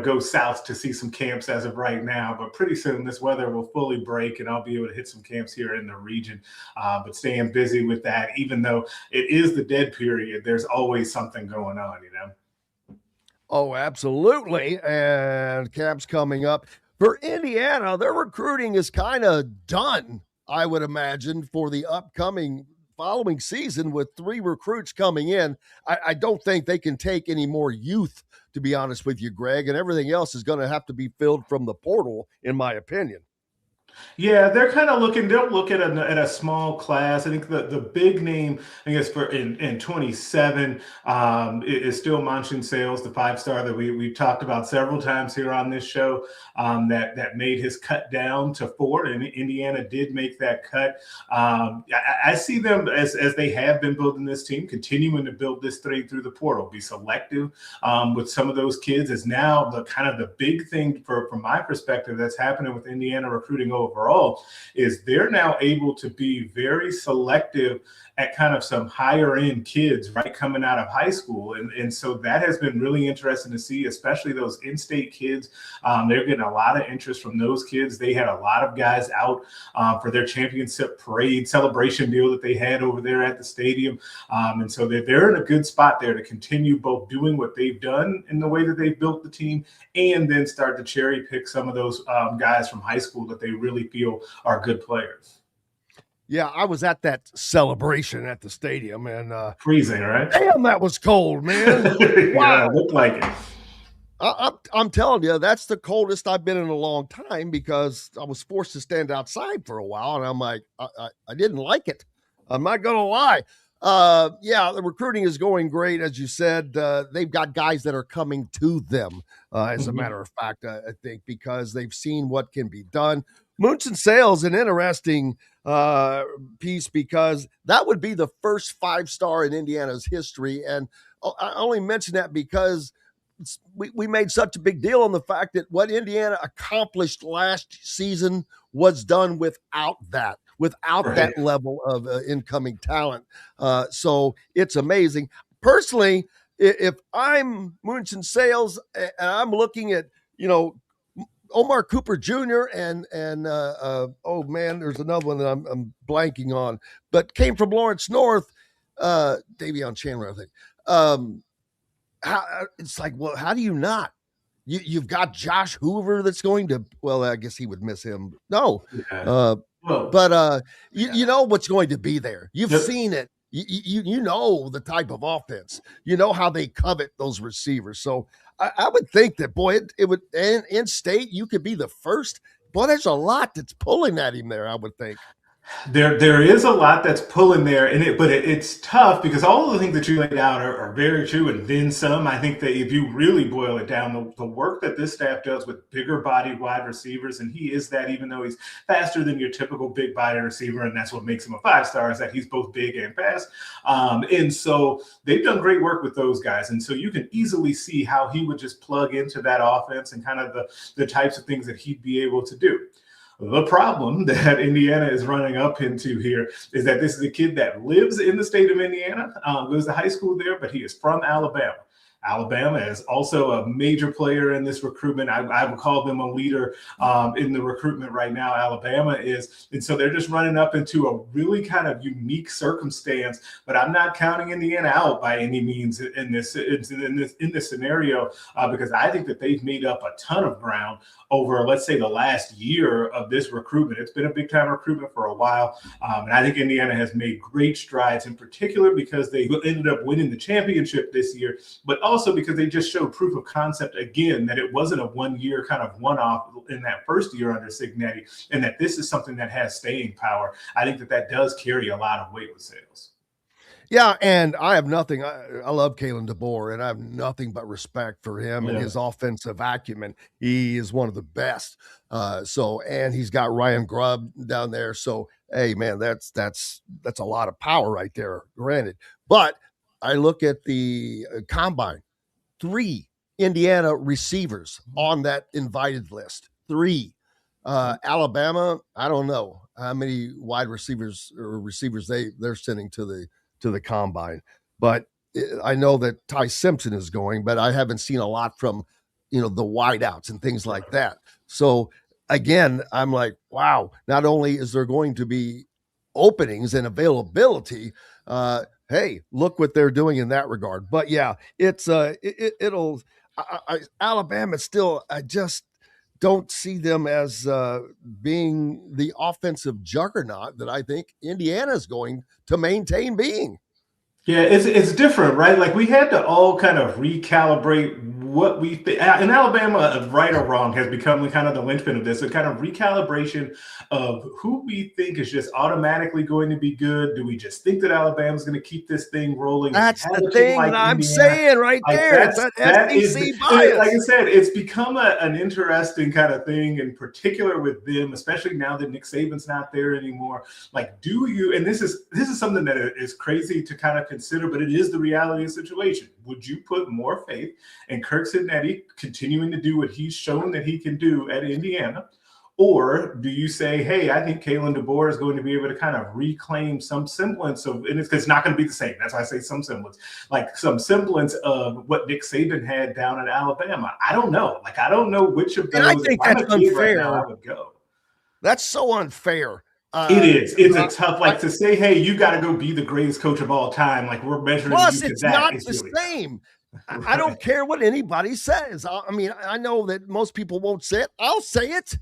go south to see some camps as of right now. But pretty soon this weather will fully break, and I'll be able to hit some camps here in the region. But staying busy with that, even though it is the dead period, there's always something going on, Oh, absolutely. And camp's coming up. For Indiana, their recruiting is kind of done, I would imagine, for the upcoming following season with 3 recruits coming in. I don't think they can take any more youth, to be honest with you, Greg, and everything else is going to have to be filled from the portal, in my opinion. Yeah, they're kind of they'll look at a small class. I think the big name, I guess, for in 27 is still Manchin Sales, the 5-star that we've talked about several times here on this show, that made his cut down to 4, and Indiana did make that cut. I see them as they have been building this team, continuing to build this thing through the portal, be selective with some of those kids is now the big thing from my perspective that's happening with Indiana recruiting overall is they're now able to be very selective at kind of some higher end kids right coming out of high school. And so that has been really interesting to see, especially those in-state kids. They're getting a lot of interest from those kids. They had a lot of guys out for their championship parade celebration deal that they had over there at the stadium. And so they're in a good spot there to continue both doing what they've done in the way that they've built the team and then start to cherry pick some of those guys from high school that they really feel are good players. Yeah, I was at that celebration at the stadium, and freezing, right? Damn, that was cold, man. Wow, yeah, it looked like it. I'm telling you, that's the coldest I've been in a long time because I was forced to stand outside for a while, and I'm like, I didn't like it. I'm not gonna lie. Yeah, the recruiting is going great, as you said. They've got guys that are coming to them, as a matter of fact, I think, because they've seen what can be done. Munson Sales, an interesting piece because that would be the first 5-star in Indiana's history, and I only mention that because we made such a big deal on the fact that what Indiana accomplished last season was done without that level of incoming talent. So it's amazing. Personally, if I'm Munson Sales and I'm looking at, Omar Cooper Jr. and oh man, there's another one that I'm blanking on, but came from Lawrence North, Davion Chandler, I think. It's like, well, how do you not? You've got Josh Hoover that's going to, well, I guess he would miss him. No. Yeah. You know what's going to be there. You've seen it. You know the type of offense. You know how they covet those receivers. So I would think that, boy, it would, in state, you could be the first. Boy, there's a lot that's pulling at him there, I would think. There is a lot that's pulling there, but it's tough because all of the things that you laid out are very true, and then some. I think that if you really boil it down, the work that this staff does with bigger body wide receivers, and he is that, even though he's faster than your typical big body receiver, and that's what makes him a 5-star, is that he's both big and fast. And so they've done great work with those guys, and so you can easily see how he would just plug into that offense and kind of the types of things that he'd be able to do. The problem that Indiana is running up into here is that this is a kid that lives in the state of Indiana, goes to high school there, but he is from Alabama. Alabama is also a major player in this recruitment. I would call them a leader in the recruitment right now. Alabama is, and so they're just running up into a really kind of unique circumstance. But I'm not counting Indiana out by any means in this scenario because I think that they've made up a ton of ground over, let's say, the last year of this recruitment. It's been a big time recruitment for a while, and I think Indiana has made great strides, in particular because they ended up winning the championship this year, but also because they just showed proof of concept again that it wasn't a one-year kind of one-off in that first year under Signetti, and that this is something that has staying power. I think that does carry a lot of weight with Sales. Yeah, and I have nothing. I love Kalen DeBoer, and I have nothing but respect for him and his offensive acumen. He is one of the best. And he's got Ryan Grubb down there. So, hey, man, that's a lot of power right there, granted. But I look at the combine, 3 Indiana receivers on that invited list. 3. Alabama, I don't know how many wide receivers they're sending to the combine, but I know that Ty Simpson is going, but I haven't seen a lot from, the wideouts and things like that. So again, I'm like, wow, not only is there going to be openings and availability, hey, look what they're doing in that regard. But yeah, it's Alabama still, I just don't see them as being the offensive juggernaut that I think Indiana is going to maintain being. Yeah, it's different, right? Like we had to all kind of recalibrate what we think. In Alabama, right or wrong, has become kind of the linchpin of this, a kind of recalibration of who we think is just automatically going to be good. Do we just think that Alabama's going to keep this thing rolling? That's the thing that I'm saying right there. It's that SEC bias. Like I said, it's become an interesting kind of thing, in particular with them, especially now that Nick Saban's not there anymore. Like, do you? And this is something that is crazy to kind of consider, but it is the reality of the situation. Would you put more faith in Kirk Signetti continuing to do what he's shown that he can do at Indiana? Or do you say, hey, I think Kalen DeBoer is going to be able to kind of reclaim some semblance of, and it's not going to be the same. That's why I say some semblance, like some semblance of what Nick Saban had down in Alabama. I don't know. Like, I don't know which of those. And I think that's unfair. Right now, I would go. That's so unfair. It is. It's a tough, to say, hey, you got to go be the greatest coach of all time. Like, we're measuring plus, you to it's that. not the same. Right. I don't care what anybody says. I mean, I know that most people won't say it. I'll say it.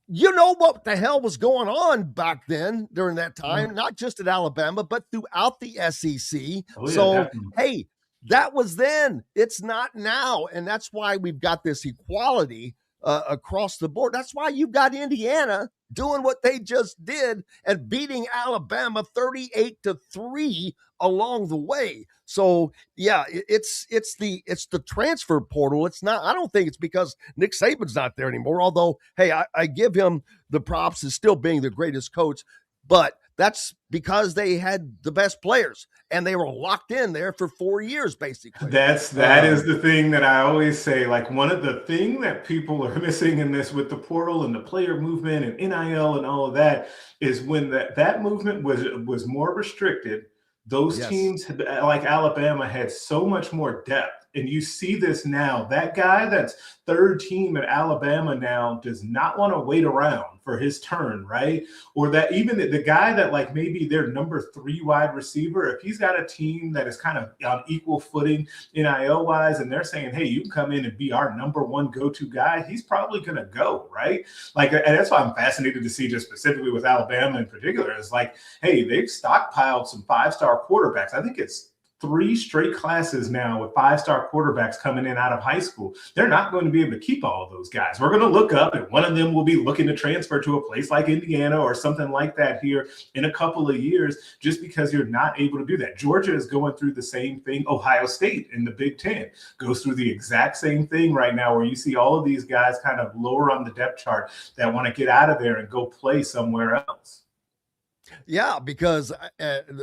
You know what the hell was going on back then during that time, not just at Alabama, but throughout the SEC. Oh, yeah, so, definitely. Hey, That was then. It's not now. And that's why we've got this equality across the board. That's why you've got Indiana doing what they just did and beating Alabama 38-3 along the way. So yeah, it's the transfer portal. It's not, I don't think it's because Nick Saban's not there anymore. Although, hey, I give him the props as still being the greatest coach, but that's because they had the best players and they were locked in there for 4 years, basically. That is the thing that I always say. Like, one of the thing that people are missing in this with the portal and the player movement and NIL and all of that is when that movement was more restricted. Those teams like Alabama had so much more depth. And you see this now. That guy that's third team at Alabama now does not want to wait around for his turn, right? Or that even the guy that like maybe their number 3 wide receiver, if he's got a team that is kind of on equal footing NIL wise, and they're saying, hey, you can come in and be our number 1 go-to guy, he's probably going to go, right? Like, and that's why I'm fascinated to see just specifically with Alabama in particular is like, hey, they've stockpiled some 5-star quarterbacks. I think it's 3 straight classes now with 5-star quarterbacks coming in out of high school. They're not going to be able to keep all of those guys. We're going to look up and one of them will be looking to transfer to a place like Indiana or something like that here in a couple of years, just because you're not able to do that. Georgia is going through the same thing. Ohio State in the Big Ten goes through the exact same thing right now, where you see all of these guys kind of lower on the depth chart that want to get out of there and go play somewhere else. Yeah, because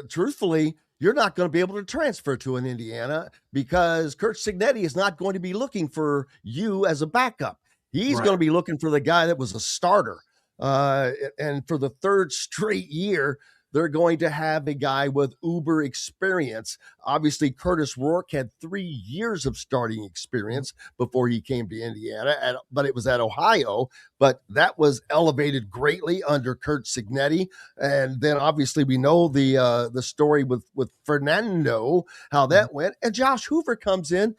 truthfully, you're not going to be able to transfer to an Indiana because Kurt Cignetti is not going to be looking for you as a backup. He's going to be looking for the guy that was a starter. And for the 3rd straight year, they're going to have a guy with uber experience. Obviously, Curtis Rourke had 3 years of starting experience before he came to Indiana, but it was at Ohio. But that was elevated greatly under Kurt Cignetti. And then obviously we know the story with Fernando, how that went. And Josh Hoover comes in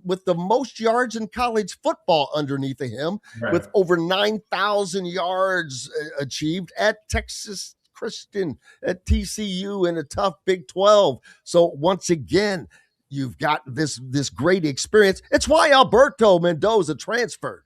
with the most yards in college football underneath of him, with over 9,000 yards achieved at Texas Christian, at TCU, in a tough Big 12. So once again, you've got this great experience. It's why Alberto Mendoza transferred.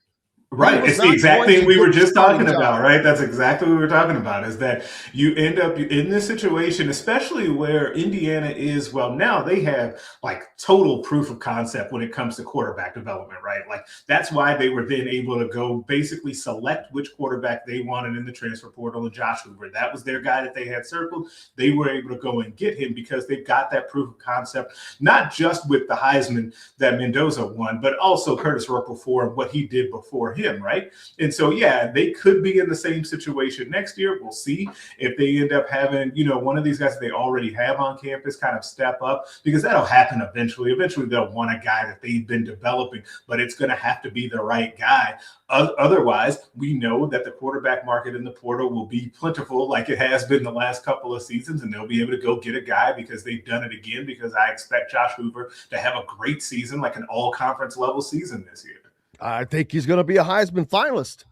Right. It's the exact thing we were just talking about, right? That's exactly what we were talking about, is that you end up in this situation, especially where Indiana is, well, now they have like total proof of concept when it comes to quarterback development, right? Like, that's why they were then able to go basically select which quarterback they wanted in the transfer portal, and Josh Hoover. That was their guy that they had circled. They were able to go and get him because they've got that proof of concept, not just with the Heisman that Mendoza won, but also Curtis Rourke before and what he did before him, right? And so, yeah, they could be in the same situation next year. We'll see if they end up having, one of these guys that they already have on campus kind of step up, because that'll happen eventually. Eventually, they'll want a guy that they've been developing, but it's going to have to be the right guy. Otherwise, we know that the quarterback market in the portal will be plentiful like it has been the last couple of seasons, and they'll be able to go get a guy because they've done it again, because I expect Josh Hoover to have a great season, like an all-conference level season this year. I think he's going to be a Heisman finalist.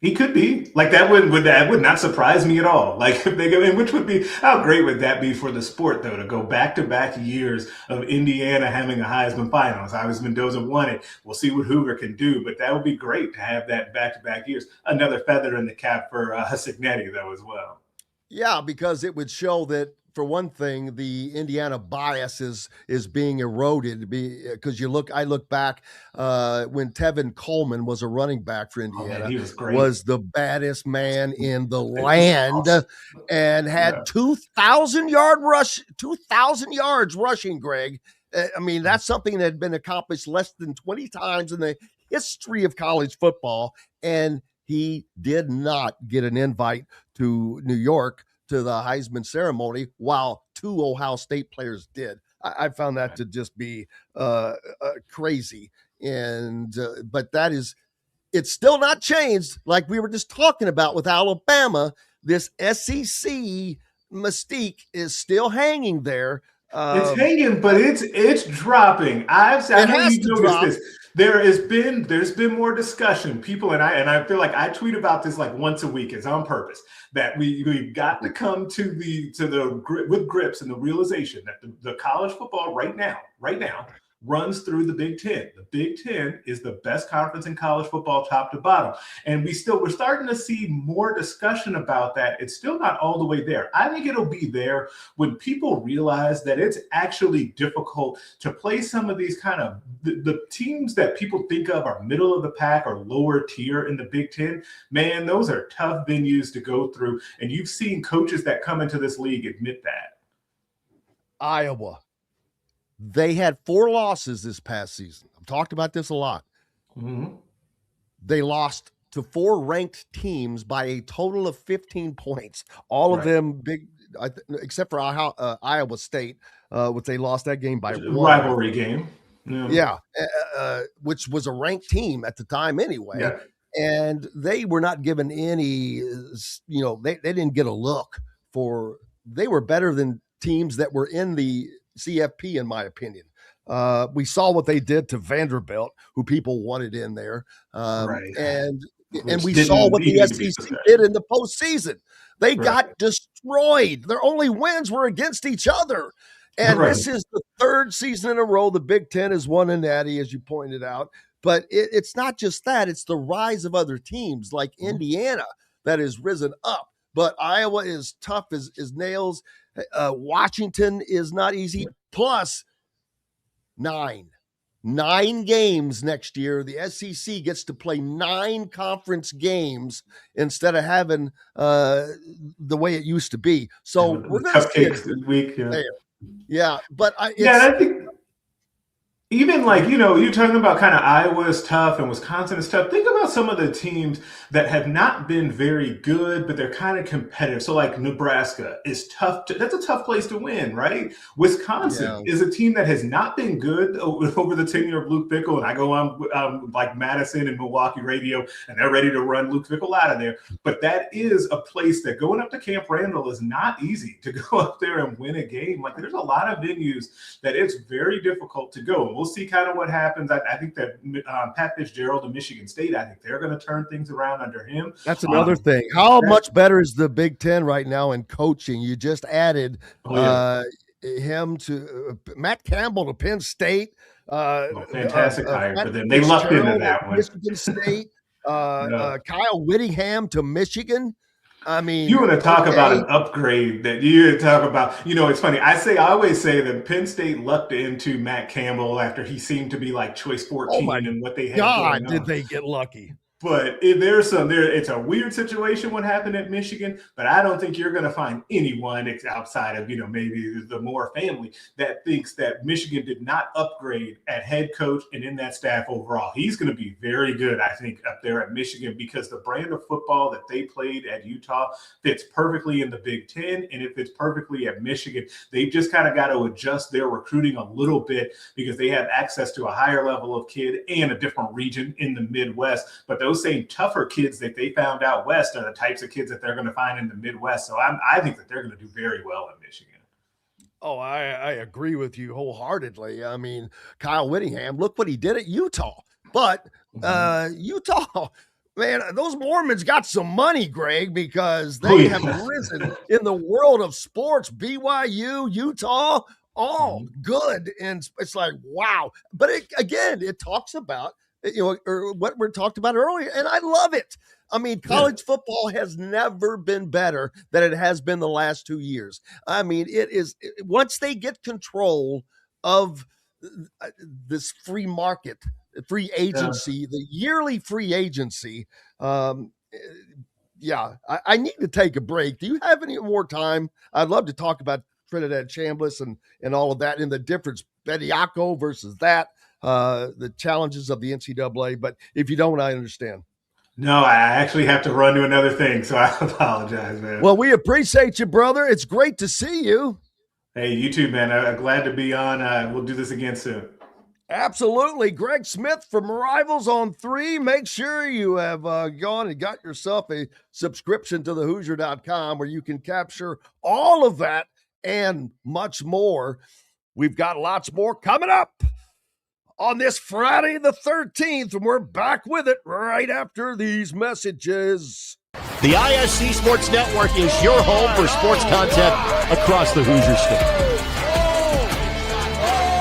He could be. Like, that would not surprise me at all. Like, if they go in, which would be, how great would that be for the sport, though, to go back-to-back years of Indiana having a Heisman finalist? Obviously, Mendoza won it. We'll see what Hoover can do, but that would be great to have that back-to-back years. Another feather in the cap for Cignetti, though, as well. Yeah, because it would show that, for one thing, the Indiana bias is being eroded, because I look back when Tevin Coleman was a running back for Indiana, man, he was great. Was the baddest man in the land, awesome. And had 2,000 yards rushing, Greg. I mean, that's something that had been accomplished less than 20 times in the history of college football, and he did not get an invite to New York to the Heisman ceremony, while 2 Ohio State players did. I found that to just be crazy. And but it's still not changed. Like we were just talking about with Alabama, this SEC mystique is still hanging there. It's hanging, but it's dropping. I know you've noticed this. there's been more discussion. People and I feel like I tweet about this like once a week. It's on purpose that we've got to come to the with grips and the realization that the college football right now runs through the Big Ten. The Big Ten is the best conference in college football, top to bottom. And we're starting to see more discussion about that. It's still not all the way there. I think it'll be there when people realize that it's actually difficult to play some of these kind of the teams that people think of are middle of the pack or lower tier in the Big Ten. Man, those are tough venues to go through. And you've seen coaches that come into this league admit that. Iowa. They had 4 losses this past season. I've talked about this a lot. Mm-hmm. They lost to 4 ranked teams by a total of 15 points. All of them big, except for Iowa State, which they lost that game by 1. Rivalry game. Yeah, which was a ranked team at the time anyway. Yeah. And they were not given any, they didn't get a look for, they were better than teams that were in the CFP, in my opinion. We saw what they did to Vanderbilt, who people wanted in there. And we saw what the SEC did in the postseason. They got destroyed. Their only wins were against each other. And this is the 3rd season in a row the Big Ten has won a natty, as you pointed out. But it's not just that. It's the rise of other teams like Indiana that has risen up. But Iowa is tough as nails. Washington is not easy. Plus 9 games next year. The SEC gets to play 9 conference games instead of having the way it used to be. So we're going to see this week. Yeah, but I think even like, you're talking about kind of Iowa is tough and Wisconsin is tough. Think about some of the teams that have not been very good, but they're kind of competitive. So like Nebraska is tough. That's a tough place to win, right? Wisconsin is a team that has not been good over the tenure of Luke Fickell. And I go on like Madison and Milwaukee radio, and they're ready to run Luke Fickell out of there. But that is a place that going up to Camp Randall is not easy to go up there and win a game. Like there's a lot of venues that it's very difficult to go. We'll see kind of what happens. I think that Pat Fitzgerald of Michigan State, I think they're going to turn things around under him. That's another thing. How much better is the Big Ten right now in coaching? You just added him to Matt Campbell to Penn State. Fantastic hire for them. They lucked into that one. Michigan State. Kyle Whittingham to Michigan. I mean, you want to talk about an upgrade that you talk about, it's funny. I always say that Penn State lucked into Matt Campbell after he seemed to be like choice 14 and what they had. God, did they get lucky? But it's a weird situation what happened at Michigan, but I don't think you're going to find anyone outside of, maybe the Moore family that thinks that Michigan did not upgrade at head coach and in that staff overall. He's going to be very good, I think, up there at Michigan because the brand of football that they played at Utah fits perfectly in the Big Ten and it fits perfectly at Michigan. They've just kind of got to adjust their recruiting a little bit because they have access to a higher level of kid and a different region in the Midwest. But those same tougher kids that they found out west are the types of kids that they're going to find in the Midwest. So I think that they're going to do very well in Michigan. Oh, I agree with you wholeheartedly. I mean, Kyle Whittingham, look what he did at Utah. But Utah, man, those Mormons got some money, Greg, because they have risen in the world of sports. BYU, Utah, all good. And it's like, wow. But it talks about or what we talked about earlier, and I love it. I mean, college football has never been better than it has been the last 2 years. I mean, once they get control of this free market, free agency, the yearly free agency. I need to take a break. Do you have any more time? I'd love to talk about Trinidad Chambliss and all of that and the difference, Bediako versus that. The challenges of the NCAA, but if you don't, I understand. No, I actually have to run to another thing, so I apologize, man. Well, we appreciate you, brother. It's great to see you. Hey, you too, man. I'm glad to be on. We'll do this again soon. Absolutely. Greg Smith from Rivals on 3. Make sure you have gone and got yourself a subscription to thehoosier.com where you can capture all of that and much more. We've got lots more coming up on this Friday the 13th, and we're back with it right after these messages. The ISC Sports Network is your home for sports content across the Hoosier State.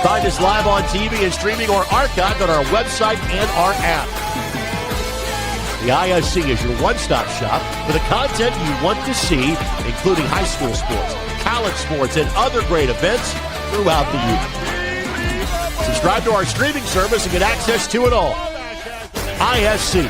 Find us live on TV and streaming or archived on our website and our app. The ISC is your one-stop shop for the content you want to see, including high school sports, college sports, and other great events throughout the year. Subscribe to our streaming service and get access to it all. ISC,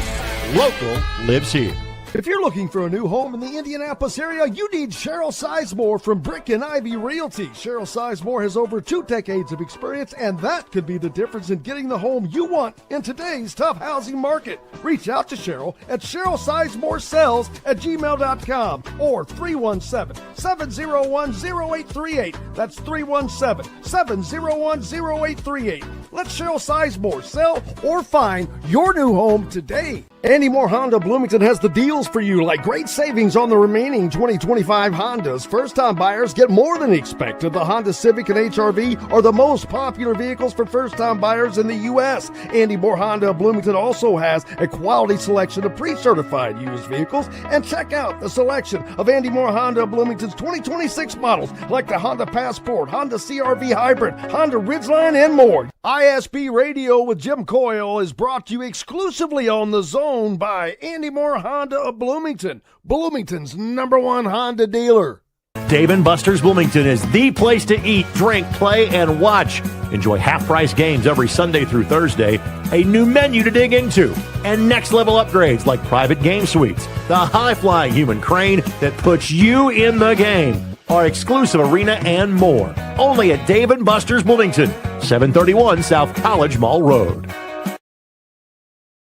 local lives here. If you're looking for a new home in the Indianapolis area, you need Cheryl Sizemore from Brick and Ivy Realty. Cheryl Sizemore has over 2 decades of experience, and that could be the difference in getting the home you want in today's tough housing market. Reach out to Cheryl at CherylSizemore@gmail.com or 317-701-0838. That's 317-701-0838. Let Cheryl Sizemore sell or find your new home today. Andy Moore Honda Bloomington has the deals for you, like great savings on the remaining 2025 Hondas. First-time buyers get more than expected. The Honda Civic and HR-V are the most popular vehicles for first-time buyers in the U.S. Andy Moore Honda Bloomington also has a quality selection of pre-certified used vehicles. And check out the selection of Andy Moore Honda Bloomington's 2026 models, like the Honda Passport, Honda CR-V Hybrid, Honda Ridgeline, and more. ISB Radio with Jim Coyle is brought to you exclusively on The Zone by Andy Moore Honda of Bloomington, Bloomington's #1 Honda dealer. Dave & Buster's Bloomington is the place to eat, drink, play, and watch. Enjoy half-price games every Sunday through Thursday, a new menu to dig into, and next-level upgrades like private game suites, the high-flying human crane that puts you in the game, our exclusive arena, and more. Only at Dave & Buster's Bloomington, 731 South College Mall Road.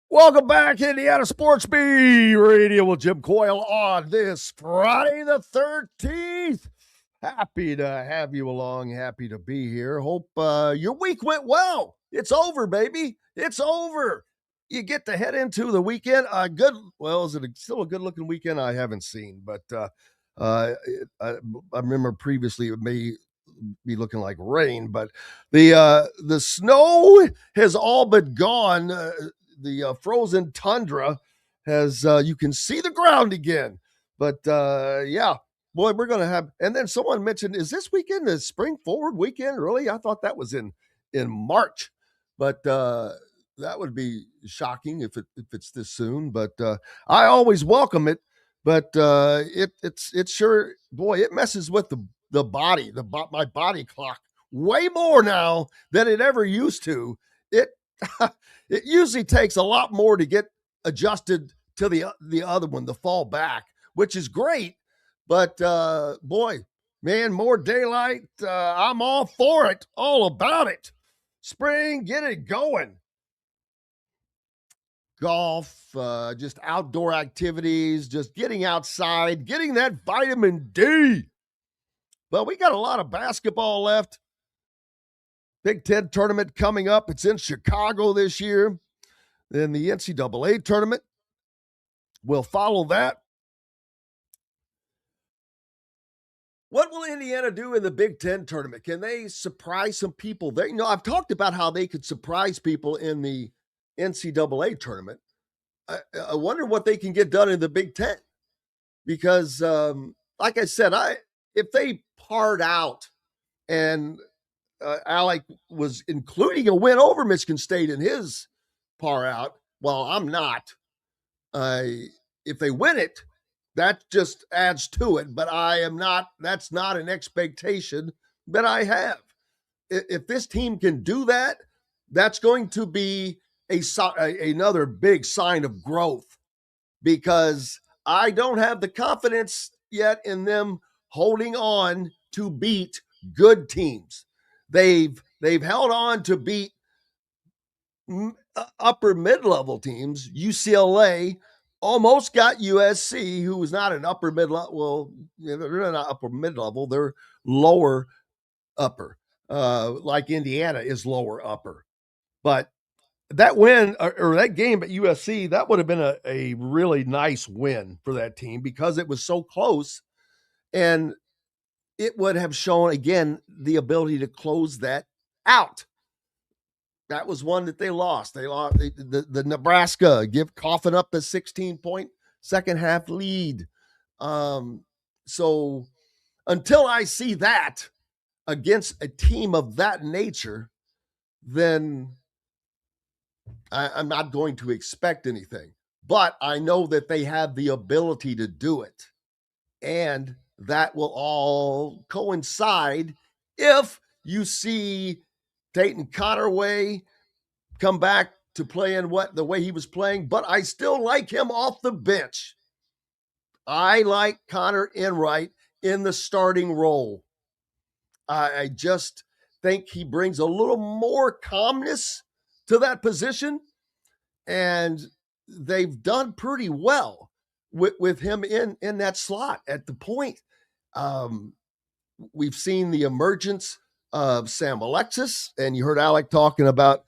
Welcome back, Indiana Sports Beat Radio with Jim Coyle on this Friday the 13th. Happy to have you along. Happy to be here. Hope your week went well. It's over, baby. It's over. You get to head into the weekend. Is it still a good-looking weekend? I haven't seen, but I remember previously it may be looking like rain, but the snow has all but gone. The frozen tundra has, you can see the ground again. But yeah, boy, we're going to have, and then someone mentioned, is this weekend the spring forward weekend? Really? I thought that was in March, but that would be shocking if it's this soon. But I always welcome it. But it's sure, boy, it messes with the body, my body clock way more now than it ever used to. It usually takes a lot more to get adjusted to the other one, the fall back, which is great. But boy, man, more daylight. I'm all for it, all about it. Spring, get it going. Golf, just outdoor activities, just getting outside, getting that vitamin D. Well, we got a lot of basketball left. Big Ten tournament coming up. It's in Chicago this year. Then the NCAA tournament will follow that. What will Indiana do in the Big Ten tournament? Can they surprise some people there? I've talked about how they could surprise people in the NCAA tournament. I wonder what they can get done in the Big Ten. Because, like I said, if they part out and Alec was including a win over Michigan State in his par out. Well, I'm not. If they win it, that just adds to it. But I am not. That's not an expectation that I have. If this team can do that, that's going to be another big sign of growth, because I don't have the confidence yet in them holding on to beat good teams. They've held on to beat upper mid-level teams. UCLA almost got USC, who was not an upper mid-level. Well, they're not upper mid-level. They're lower upper, like Indiana is lower upper. But that win or that game at USC, that would have been a really nice win for that team, because it was so close. And it would have shown, again, the ability to close that out. That was one that they lost. They lost the Nebraska coughing up the 16-point second half lead. So until I see that against a team of that nature, then I'm not going to expect anything. But I know that they have the ability to do it. And that will all coincide if you see Dayton Connerway come back to playing the way he was playing, but I still like him off the bench. I like Connor Enright in the starting role. I just think he brings a little more calmness to that position, and they've done pretty well with him in that slot at the point. We've seen the emergence of Sam Alexis, and you heard Alec talking about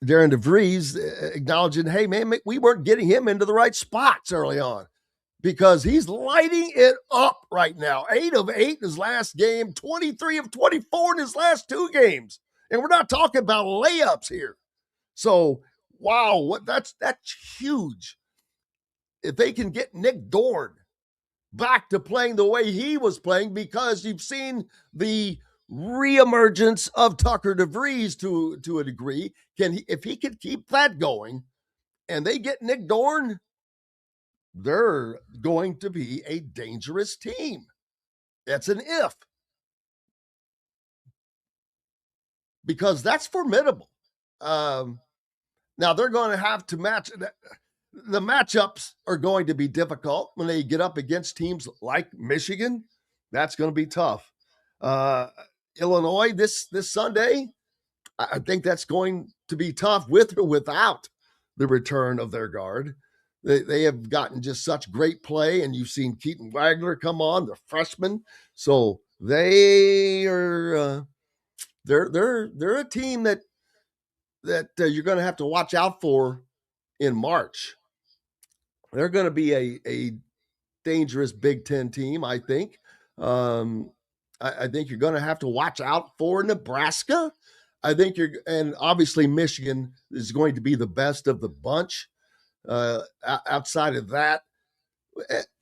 Darren DeVries acknowledging, hey, man, we weren't getting him into the right spots early on because he's lighting it up right now. 8 of 8 in his last game, 23 of 24 in his last 2 games. And we're not talking about layups here. So, wow, that's huge. If they can get Nick Dorn back to playing the way he was playing, because you've seen the reemergence of Tucker DeVries to a degree. If he could keep that going and they get Nick Dorn, they're going to be a dangerous team. That's an if. Because that's formidable. Now they're going to have to match. The matchups are going to be difficult when they get up against teams like Michigan. That's going to be tough. Illinois this Sunday, I think that's going to be tough with or without the return of their guard. They have gotten just such great play, and you've seen Keaton Wagner come on, the freshman. So they are they're a team that you're going to have to watch out for in March. They're going to be a dangerous Big Ten team, I think. I think you're going to have to watch out for Nebraska. I think and obviously Michigan is going to be the best of the bunch. Outside of that,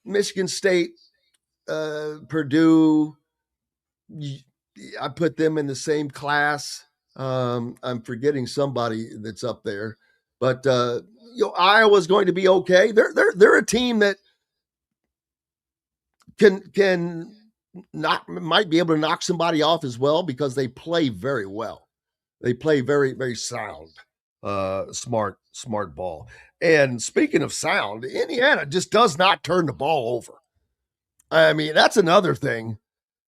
Michigan State, Purdue, I put them in the same class. I'm forgetting somebody that's up there, but Iowa's going to be okay. They're a team that might be able to knock somebody off as well because they play very well. They play very, very sound, smart ball. And speaking of sound, Indiana just does not turn the ball over. I mean, that's another thing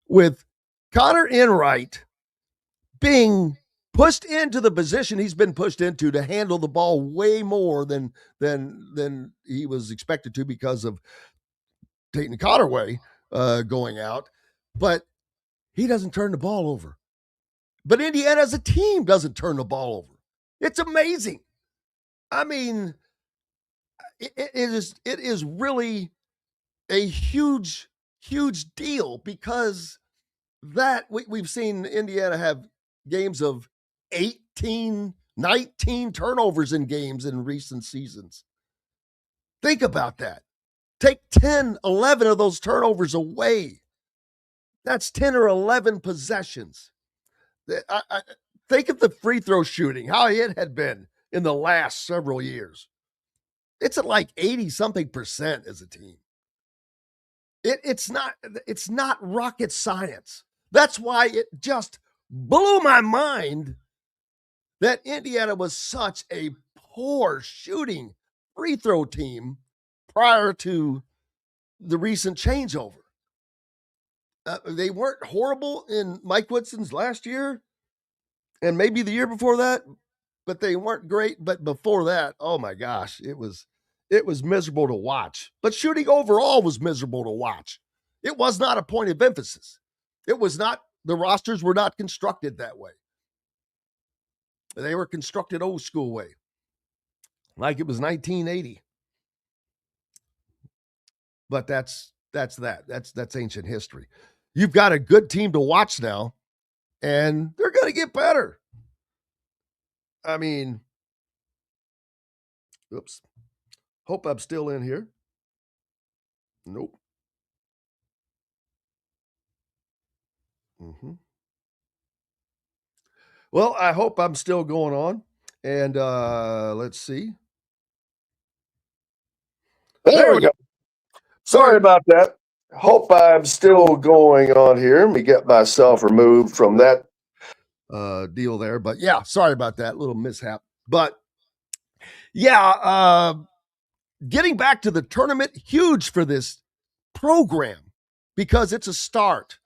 with Connor Enright being pushed into the position he's been pushed into to handle the ball way more than he was expected to because of Dayton Connerway going out. But he doesn't turn the ball over. But Indiana as a team doesn't turn the ball over. It's amazing. I mean, it is really a huge deal because that we've seen Indiana have games of 18, 19 turnovers in games in recent seasons. Think about that. Take 10, 11 of those turnovers away. That's 10 or 11 possessions. I think of the free throw shooting, how it had been in the last several years. It's at like 80-something% as a team. It's not rocket science. That's why it just blew my mind that Indiana was such a poor shooting free throw team prior to the recent changeover. They weren't horrible in Mike Woodson's last year and maybe the year before that, but they weren't great. But before that, oh my gosh, it was miserable to watch. But shooting overall was miserable to watch. It was not a point of emphasis. It was not, the rosters were not constructed that way. They were constructed old school way, like it was 1980. But that's ancient history. You've got a good team to watch now, and they're going to get better. I mean, oops. Hope I'm still in here. Nope. Well, I hope I'm still going on. And let's see. There we go. Sorry about that. Hope I'm still going on here. Let me get myself removed from that deal there. But yeah, sorry about that little mishap. But yeah, getting back to the tournament, huge for this program because it's a start.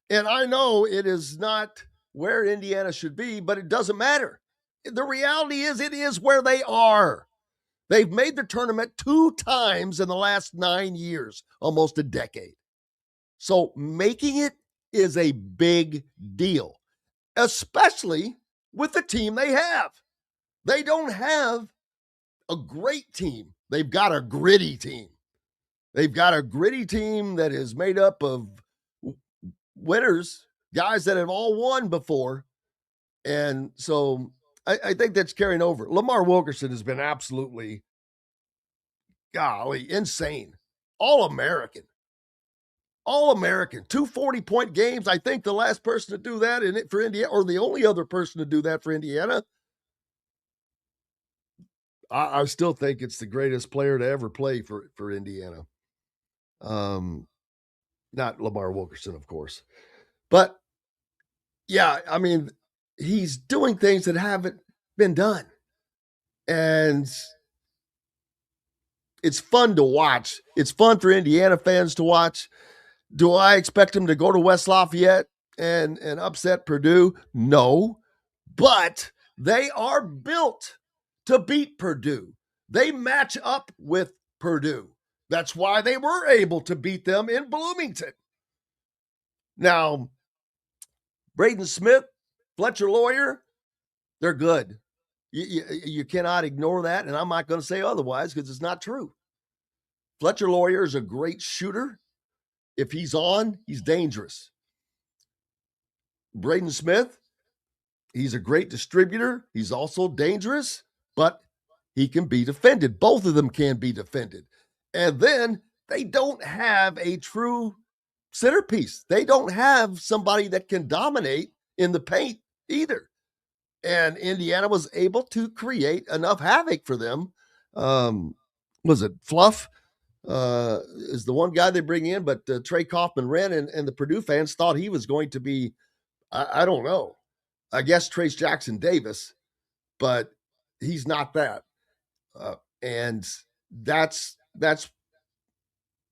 And I know it is not where Indiana should be, but it doesn't matter. The reality is, it is where they are. They've made the tournament 2 times in the last 9 years, almost a decade. So making it is a big deal, especially with the team they have. They don't have a great team. They've got a gritty team. They've got a gritty team that is made up of winners, guys that have all won before. And so I think that's carrying over. Lamar Wilkerson has been absolutely, golly, insane. All-American. 2 40-point games. I think the last person to do that for Indiana, or the only other person to do that for Indiana, I still think it's the greatest player to ever play for Indiana. Not Lamar Wilkerson, of course. But yeah, I mean, he's doing things that haven't been done. And it's fun to watch. It's fun for Indiana fans to watch. Do I expect him to go to West Lafayette and upset Purdue? No. But they are built to beat Purdue. They match up with Purdue. That's why they were able to beat them in Bloomington. Now, Braden Smith, Fletcher Lawyer, they're good. You cannot ignore that, and I'm not going to say otherwise because it's not true. Fletcher Lawyer is a great shooter. If he's on, he's dangerous. Braden Smith, he's a great distributor. He's also dangerous, but he can be defended. Both of them can be defended. And then they don't have a true centerpiece. They don't have somebody that can dominate in the paint either. And Indiana was able to create enough havoc for them. Was it Fluff? Is the one guy they bring in, but Trey Kaufman-Renn and the Purdue fans thought he was going to be, I don't know, I guess Trace Jackson Davis, but he's not that. And that's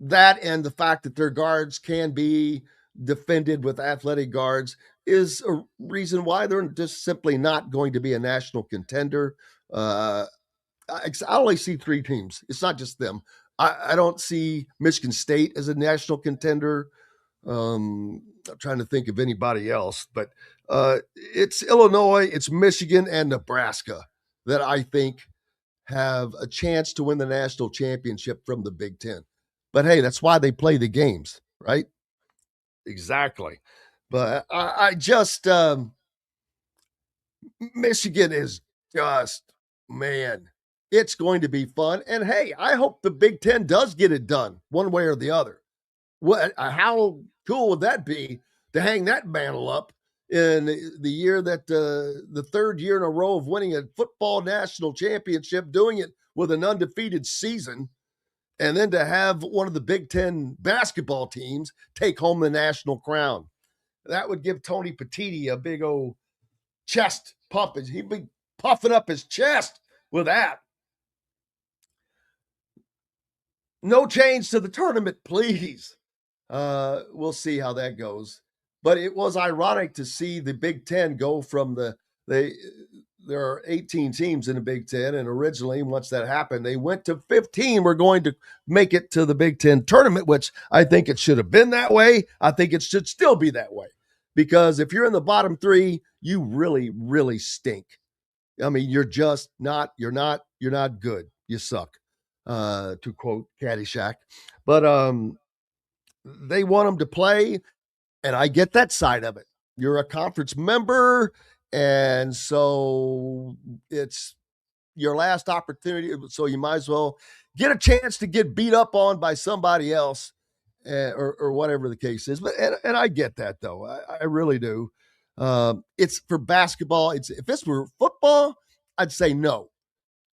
that, and the fact that their guards can be defended with athletic guards is a reason why they're just simply not going to be a national contender. I only see 3 teams. It's not just them. I don't see Michigan State as a national contender. I'm trying to think of anybody else, but it's Illinois, it's Michigan, and Nebraska that I think have a chance to win the national championship from the Big Ten. But hey, that's why they play the games, right? Exactly. But I just, Michigan is just, man, it's going to be fun. And hey, I hope the Big Ten does get it done one way or the other. What? How cool would that be to hang that mantle up in the year that the 3rd year in a row of winning a football national championship, doing it with an undefeated season, and then to have one of the Big Ten basketball teams take home the national crown? That would give Tony Petitti a big old chest pump. He'd be puffing up his chest with that. No change to the tournament, please. We'll see how that goes. But it was ironic to see the Big Ten go from there are 18 teams in the Big Ten, and originally, once that happened, they went to 15. We're going to make it to the Big Ten tournament, which I think it should have been that way. I think it should still be that way, because if you're in the bottom 3, you really, really stink. I mean, you're not good. You suck, to quote Caddyshack. But they want them to play, and I get that side of it. You're a conference member. And so it's your last opportunity. So you might as well get a chance to get beat up on by somebody else, or whatever the case is. But and I get that though. I really do. It's for basketball. If it's for football, I'd say no.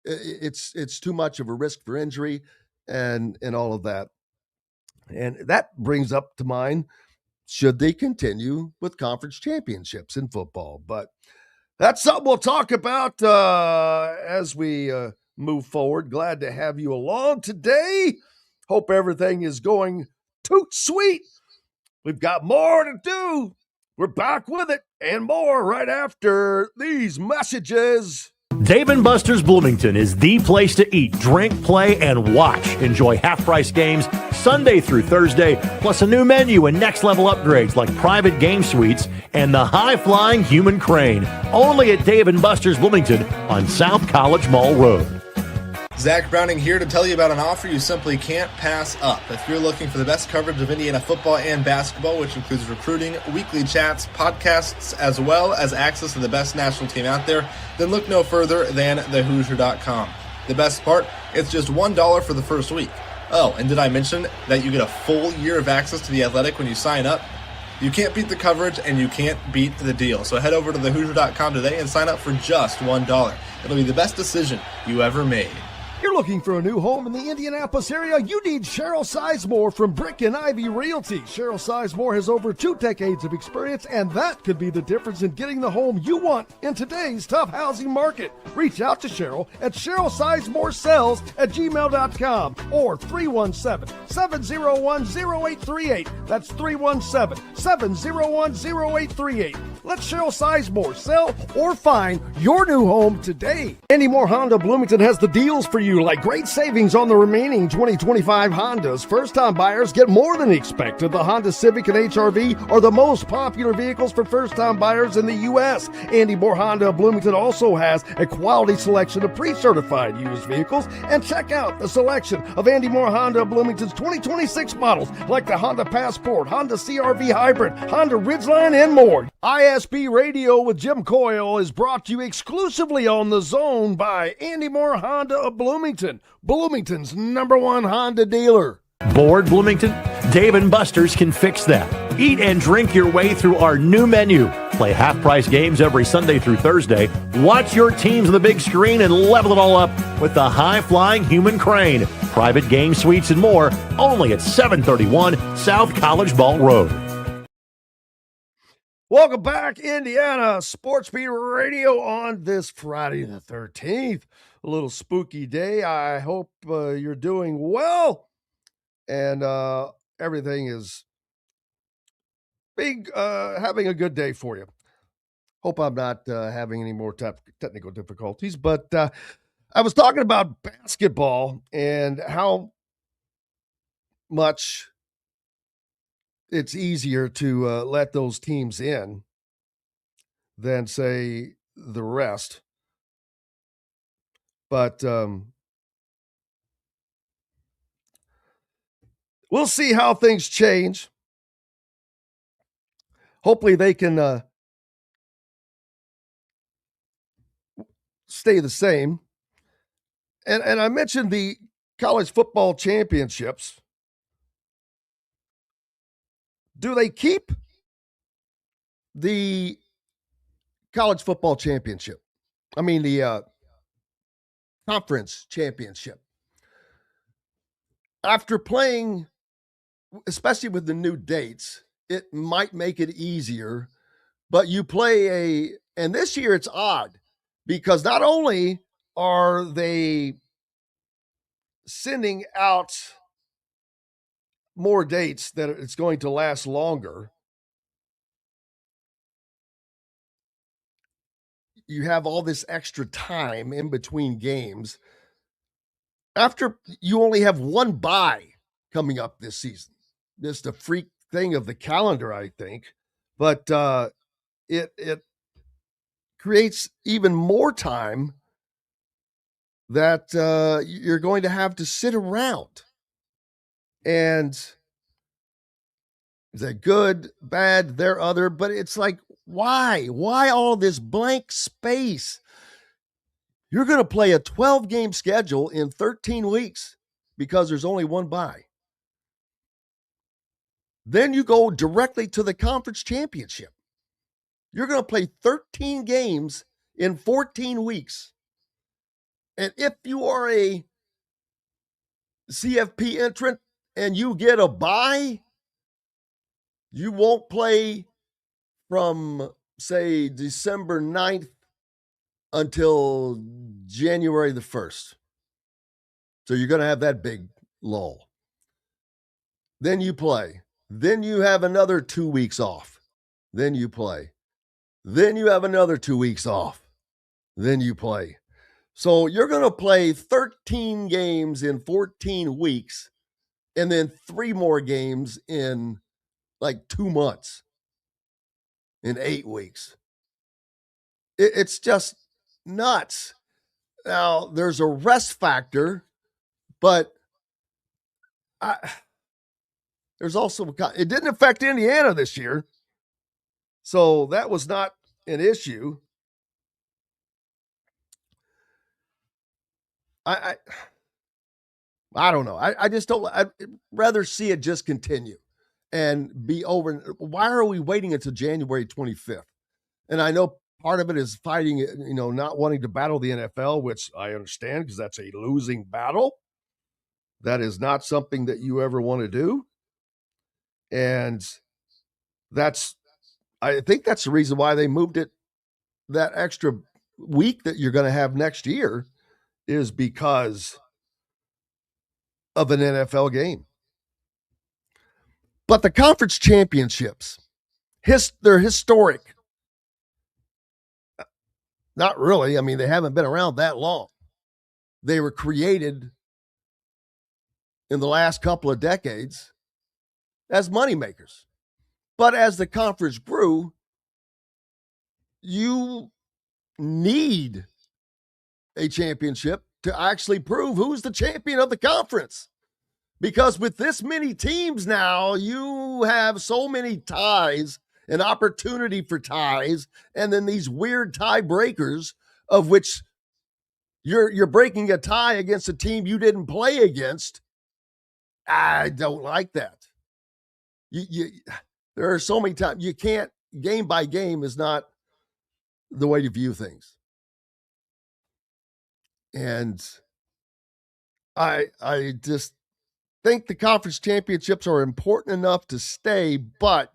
It's too much of a risk for injury and all of that. And that brings up to mind, should they continue with conference championships in football? But that's something we'll talk about as we move forward. Glad to have you along today. Hope everything is going toot sweet. We've got more to do. We're back with it and more right after these messages. Dave & Buster's Bloomington is the place to eat, drink, play, and watch. Enjoy half-price games Sunday through Thursday, plus a new menu and next-level upgrades like private game suites and the high-flying human crane. Only at Dave & Buster's Bloomington on South College Mall Road. Zach Browning here to tell you about an offer you simply can't pass up. If you're looking for the best coverage of Indiana football and basketball, which includes recruiting, weekly chats, podcasts, as well as access to the best national team out there, then look no further than thehoosier.com. The best part, it's just $1 for the first week. Oh, and did I mention that you get a full year of access to The Athletic when you sign up? You can't beat the coverage and you can't beat the deal. So head over to thehoosier.com today and sign up for just $1. It'll be the best decision you ever made. You're looking for a new home in the Indianapolis area? You need Cheryl Sizemore from Brick and Ivy Realty. Cheryl Sizemore has over 2 decades of experience, and that could be the difference in getting the home you want in today's tough housing market. Reach out to Cheryl at CherylSizemoreSells@gmail.com or 317-701-0838. That's 317-701-0838. Let Cheryl Sizemore sell or find your new home today. Andy Moore Honda Bloomington has the deals for you, like great savings on the remaining 2025 Hondas. First-time buyers get more than expected. The Honda Civic and HR-V are the most popular vehicles for first-time buyers in the U.S. Andy Moore Honda Bloomington also has a quality selection of pre-certified used vehicles. And check out the selection of Andy Moore Honda Bloomington's 2026 models, like the Honda Passport, Honda CR-V Hybrid, Honda Ridgeline, and more. ISB Radio with Jim Coyle is brought to you exclusively on The Zone by Andy Moore Honda of Bloomington, Bloomington's #1 Honda dealer. Bored, Bloomington? Dave & Buster's can fix that. Eat and drink your way through our new menu. Play half-price games every Sunday through Thursday. Watch your teams on the big screen and level it all up with the high-flying human crane. Private game suites and more, only at 731 South College Mall Road. Welcome back, Indiana Sports Beat Radio on this Friday the 13th. A little spooky day. I hope you're doing well and everything is having a good day for you. Hope I'm not having any more technical difficulties, but I was talking about basketball and how much it's easier to let those teams in than, say, the rest. But we'll see how things change. Hopefully they can stay the same. And I mentioned the college football championships. Do they keep the college football championship? I mean, the conference championship. After playing, especially with the new dates, it might make it easier, but you play and this year it's odd because not only are they sending out more dates that it's going to last longer, you have all this extra time in between games. After you only have one bye coming up this season. Just a freak thing of the calendar, I think. But it creates even more time that you're going to have to sit around. And is that good, bad, there, other? But it's like, Why? Why all this blank space? You're going to play a 12-game schedule in 13 weeks because there's only one bye. Then you go directly to the conference championship. You're going to play 13 games in 14 weeks. And if you are a CFP entrant and you get a bye, you won't play from, say, December 9th until January the 1st. So you're going to have that big lull. Then you play. Then you have another 2 weeks off. Then you play. Then you have another 2 weeks off. Then you play. So you're going to play 13 games in 14 weeks and then 3 more games in like 2 months, in 8 weeks. It's just nuts. Now, there's a rest factor, but there's also, it didn't affect Indiana this year. So that was not an issue. I don't know. I just don't. I'd rather see it just continue and be over. Why are we waiting until January 25th? And I know part of it is fighting, not wanting to battle the NFL, which I understand because that's a losing battle. That is not something that you ever want to do. And I think that's the reason why they moved it that extra week that you're going to have next year is because of an NFL game. But the conference championships, they're historic. Not really. I mean, they haven't been around that long. They were created in the last couple of decades as moneymakers. But as the conference grew, you need a championship to actually prove who's the champion of the conference. Because with this many teams now, you have so many ties, an opportunity for ties, and then these weird tie breakers of which you're breaking a tie against a team you didn't play against. I don't like that. There are so many times you can't, game by game is not the way to view things. And I just think the conference championships are important enough to stay, but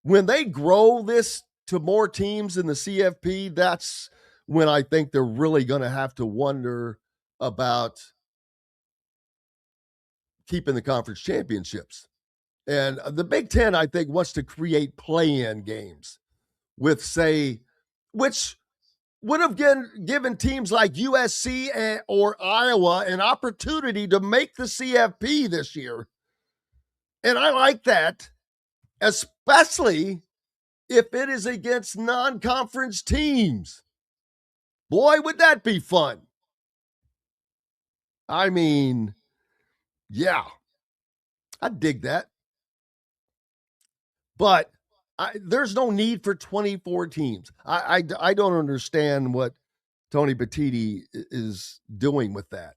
when they grow this to more teams in the CFP, that's when I think they're really going to have to wonder about keeping the conference championships. And the Big Ten, I think, wants to create play-in games with, say, which would have given teams like USC or Iowa an opportunity to make the CFP this year. And I like that, especially if it is against non-conference teams. Boy, would that be fun. I mean, yeah, I dig that. But there's no need for 24 teams. I don't understand what Tony Petitti is doing with that.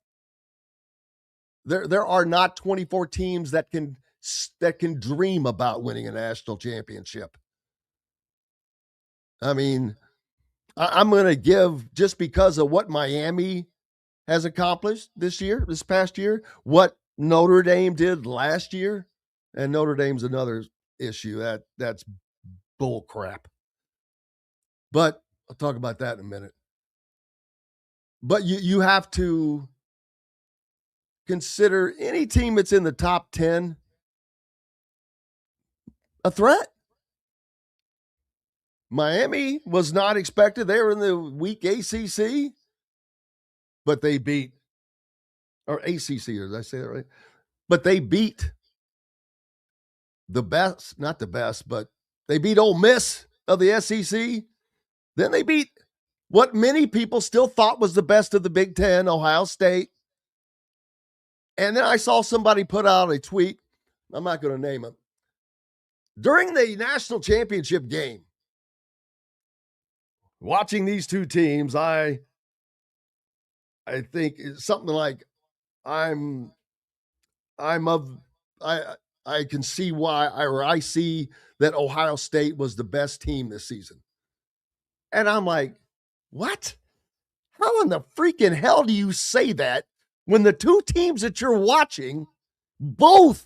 There are not 24 teams that can dream about winning a national championship. I mean, I'm going to give, just because of what Miami has accomplished this past year, what Notre Dame did last year, and Notre Dame's another issue. That's bull crap. But I'll talk about that in a minute. But you have to consider any team that's in the top 10 a threat. Miami was not expected. They were in the weak ACC, but they beat, or ACC, did I say that right? But they beat the best, not the best, but they beat Ole Miss of the SEC. Then they beat what many people still thought was the best of the Big Ten, Ohio State. And then I saw somebody put out a tweet. I'm not going to name him. During the national championship game, watching these two teams, I think it's something like I'm of I can see why I see that Ohio State was the best team this season. And I'm like, what? How in the freaking hell do you say that when the two teams that you're watching both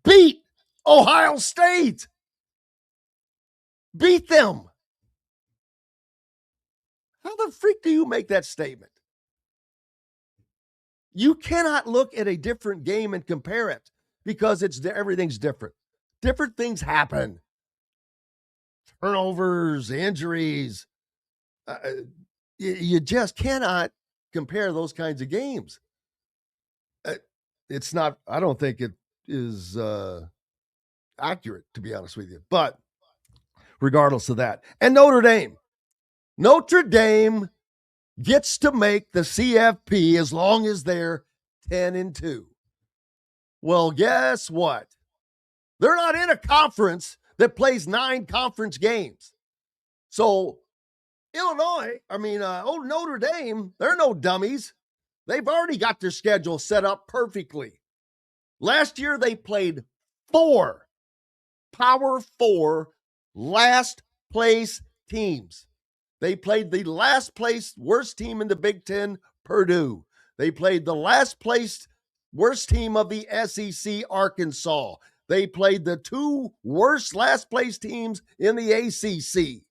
beat Ohio State? Beat them. How the freak do you make that statement? You cannot look at a different game and compare it because everything's different. Different things happen. Turnovers, injuries. You just cannot compare those kinds of games. It's not, I don't think it is accurate, to be honest with you. But regardless of that. And Notre Dame gets to make the CFP as long as they're 10-2. Well, guess what? They're not in a conference that plays 9 conference games. So Notre Dame, they're no dummies. They've already got their schedule set up perfectly. Last year, they played 4 Power 4 last place teams. They played the last place worst team in the Big Ten, Purdue. They played the last place worst team of the SEC, Arkansas. They played the 2 worst last place teams in the ACC.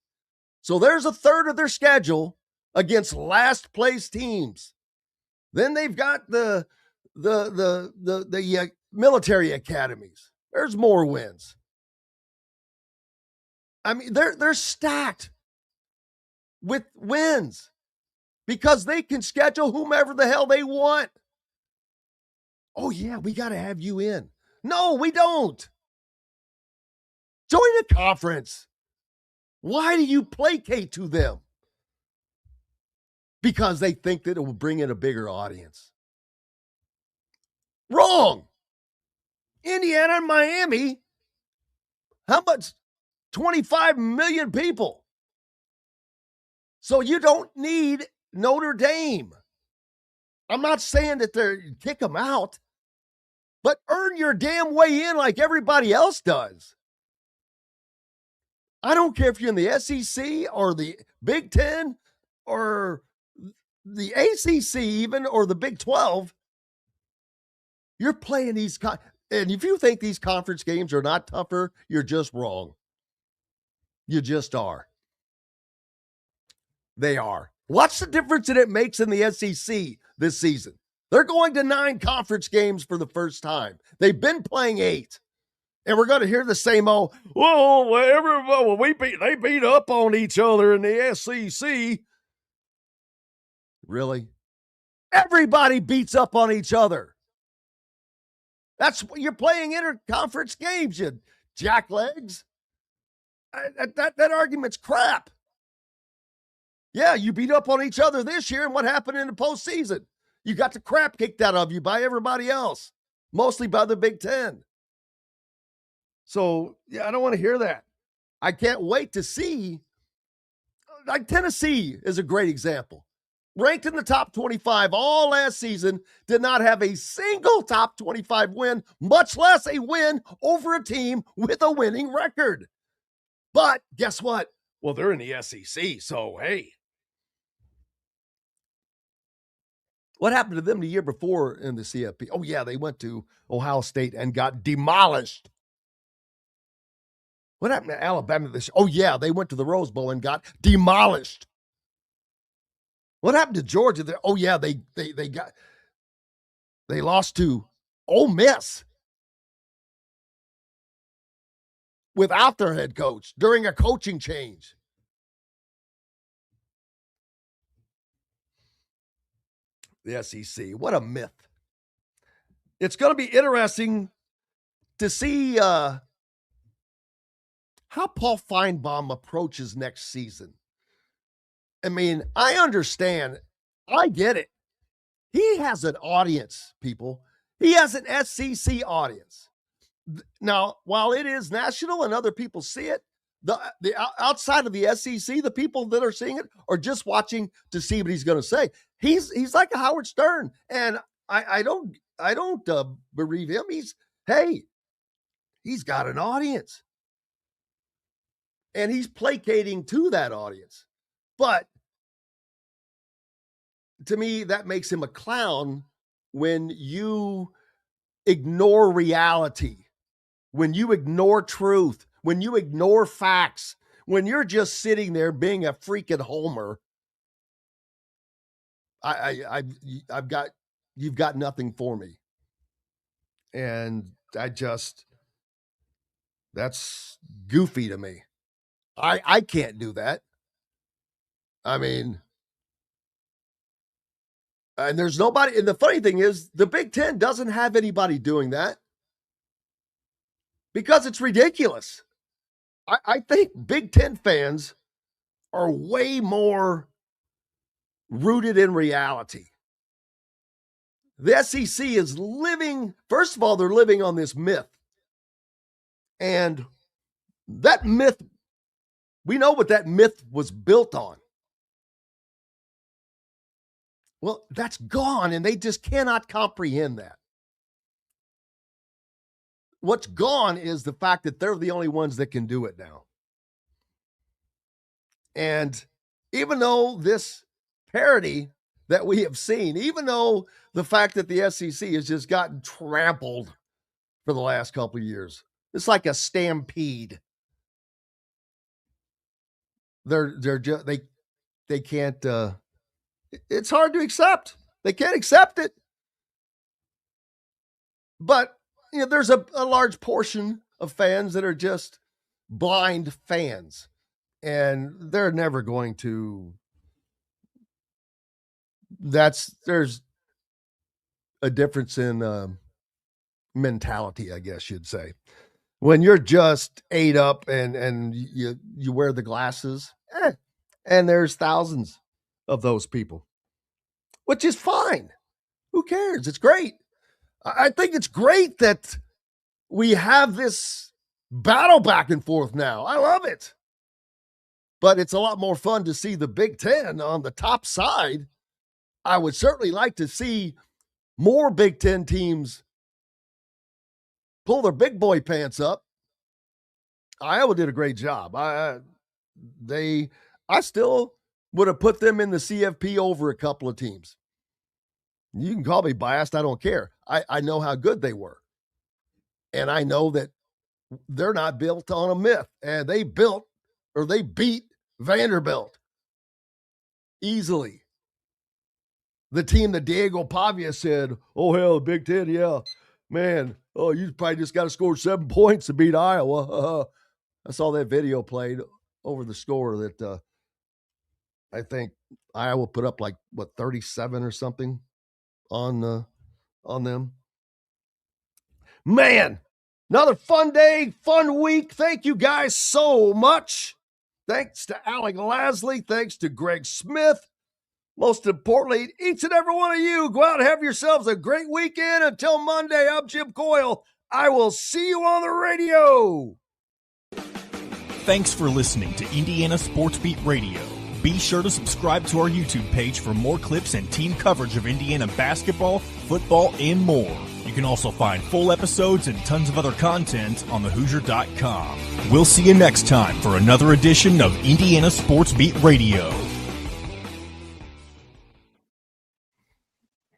So there's a third of their schedule against last place teams. Then they've got the military academies. There's more wins. I mean, they're stacked with wins because they can schedule whomever the hell they want. Oh yeah, we got to have you in. No, we don't. Join a conference. Why do you placate to them? Because they think that it will bring in a bigger audience. Wrong. Indiana and Miami, how much? 25 million people. So you don't need Notre Dame. I'm not saying that they're kick them out, but earn your damn way in like everybody else does. I don't care if you're in the SEC or the Big Ten or the ACC even or the Big 12. You're playing these and if you think these conference games are not tougher, you're just wrong. You just are. They are. What's the difference that it makes in the SEC this season? They're going to 9 conference games for the first time. They've been playing 8. And we're going to hear the same they beat up on each other in the SEC. Really? Everybody beats up on each other. That's what you're playing interconference games, you jacklegs. That argument's crap. Yeah, you beat up on each other this year, and what happened in the postseason? You got the crap kicked out of you by everybody else, mostly by the Big Ten. So, yeah, I don't want to hear that. I can't wait to see. Like Tennessee is a great example. Ranked in the top 25 all last season, did not have a single top 25 win, much less a win over a team with a winning record. But guess what? Well, they're in the SEC, so hey. What happened to them the year before in the CFP? Oh, yeah, they went to Ohio State and got demolished. What happened to Alabama this year? Oh, yeah, they went to the Rose Bowl and got demolished. What happened to Georgia? Oh, yeah, they lost to Ole Miss without their head coach during a coaching change. The SEC, what a myth. It's going to be interesting to see how Paul Feinbaum approaches next season. I mean, I understand. I get it. He has an audience, people. He has an SEC audience. Now, while it is national and other people see it, the outside of the SEC, the people that are seeing it are just watching to see what he's going to say. He's like a Howard Stern, and I don't bereave him. He's got an audience, and he's placating to that audience. But to me, that makes him a clown when you ignore reality, when you ignore truth, when you ignore facts, when you're just sitting there being a freaking homer. You've got nothing for me. And that's goofy to me. I can't do that. I mean, and there's nobody, and the funny thing is the Big Ten doesn't have anybody doing that because it's ridiculous. I think Big Ten fans are way more rooted in reality. The SEC is living, first of all, they're living on this myth. And that myth, we know what that myth was built on. Well, that's gone, and they just cannot comprehend that. What's gone is the fact that they're the only ones that can do it now. And even though this parody that we have seen, even though the fact that the SEC has just gotten trampled for the last couple of years, it's like a stampede. They can't, it's hard to accept. They can't accept it. But, there's a large portion of fans that are just blind fans, and they're never going to. There's a difference in mentality, I guess you'd say. When you're just ate up and you wear the glasses, and there's thousands of those people, which is fine. Who cares? It's great. I think it's great that we have this battle back and forth now. I love it. But it's a lot more fun to see the Big Ten on the top side. I would certainly like to see more Big Ten teams pull their big boy pants up. Iowa did a great job. I still would have put them in the CFP over a couple of teams. You can call me biased. I don't care. I know how good they were. And I know that they're not built on a myth. And they beat Vanderbilt easily. The team that Diego Pavia said, oh, hell, the Big Ten, yeah. Man, you probably just got to score 7 points to beat Iowa. I saw that video played over the score that I think Iowa put up 37 or something on them. Man, another fun day, fun week. Thank you guys so much. Thanks to Alec Lasley. Thanks to Greg Smith. Most importantly, each and every one of you, go out and have yourselves a great weekend. Until Monday, I'm Jim Coyle. I will see you on the radio. Thanks for listening to Indiana Sports Beat Radio. Be sure to subscribe to our YouTube page for more clips and team coverage of Indiana basketball, football, and more. You can also find full episodes and tons of other content on thehoosier.com. We'll see you next time for another edition of Indiana Sports Beat Radio.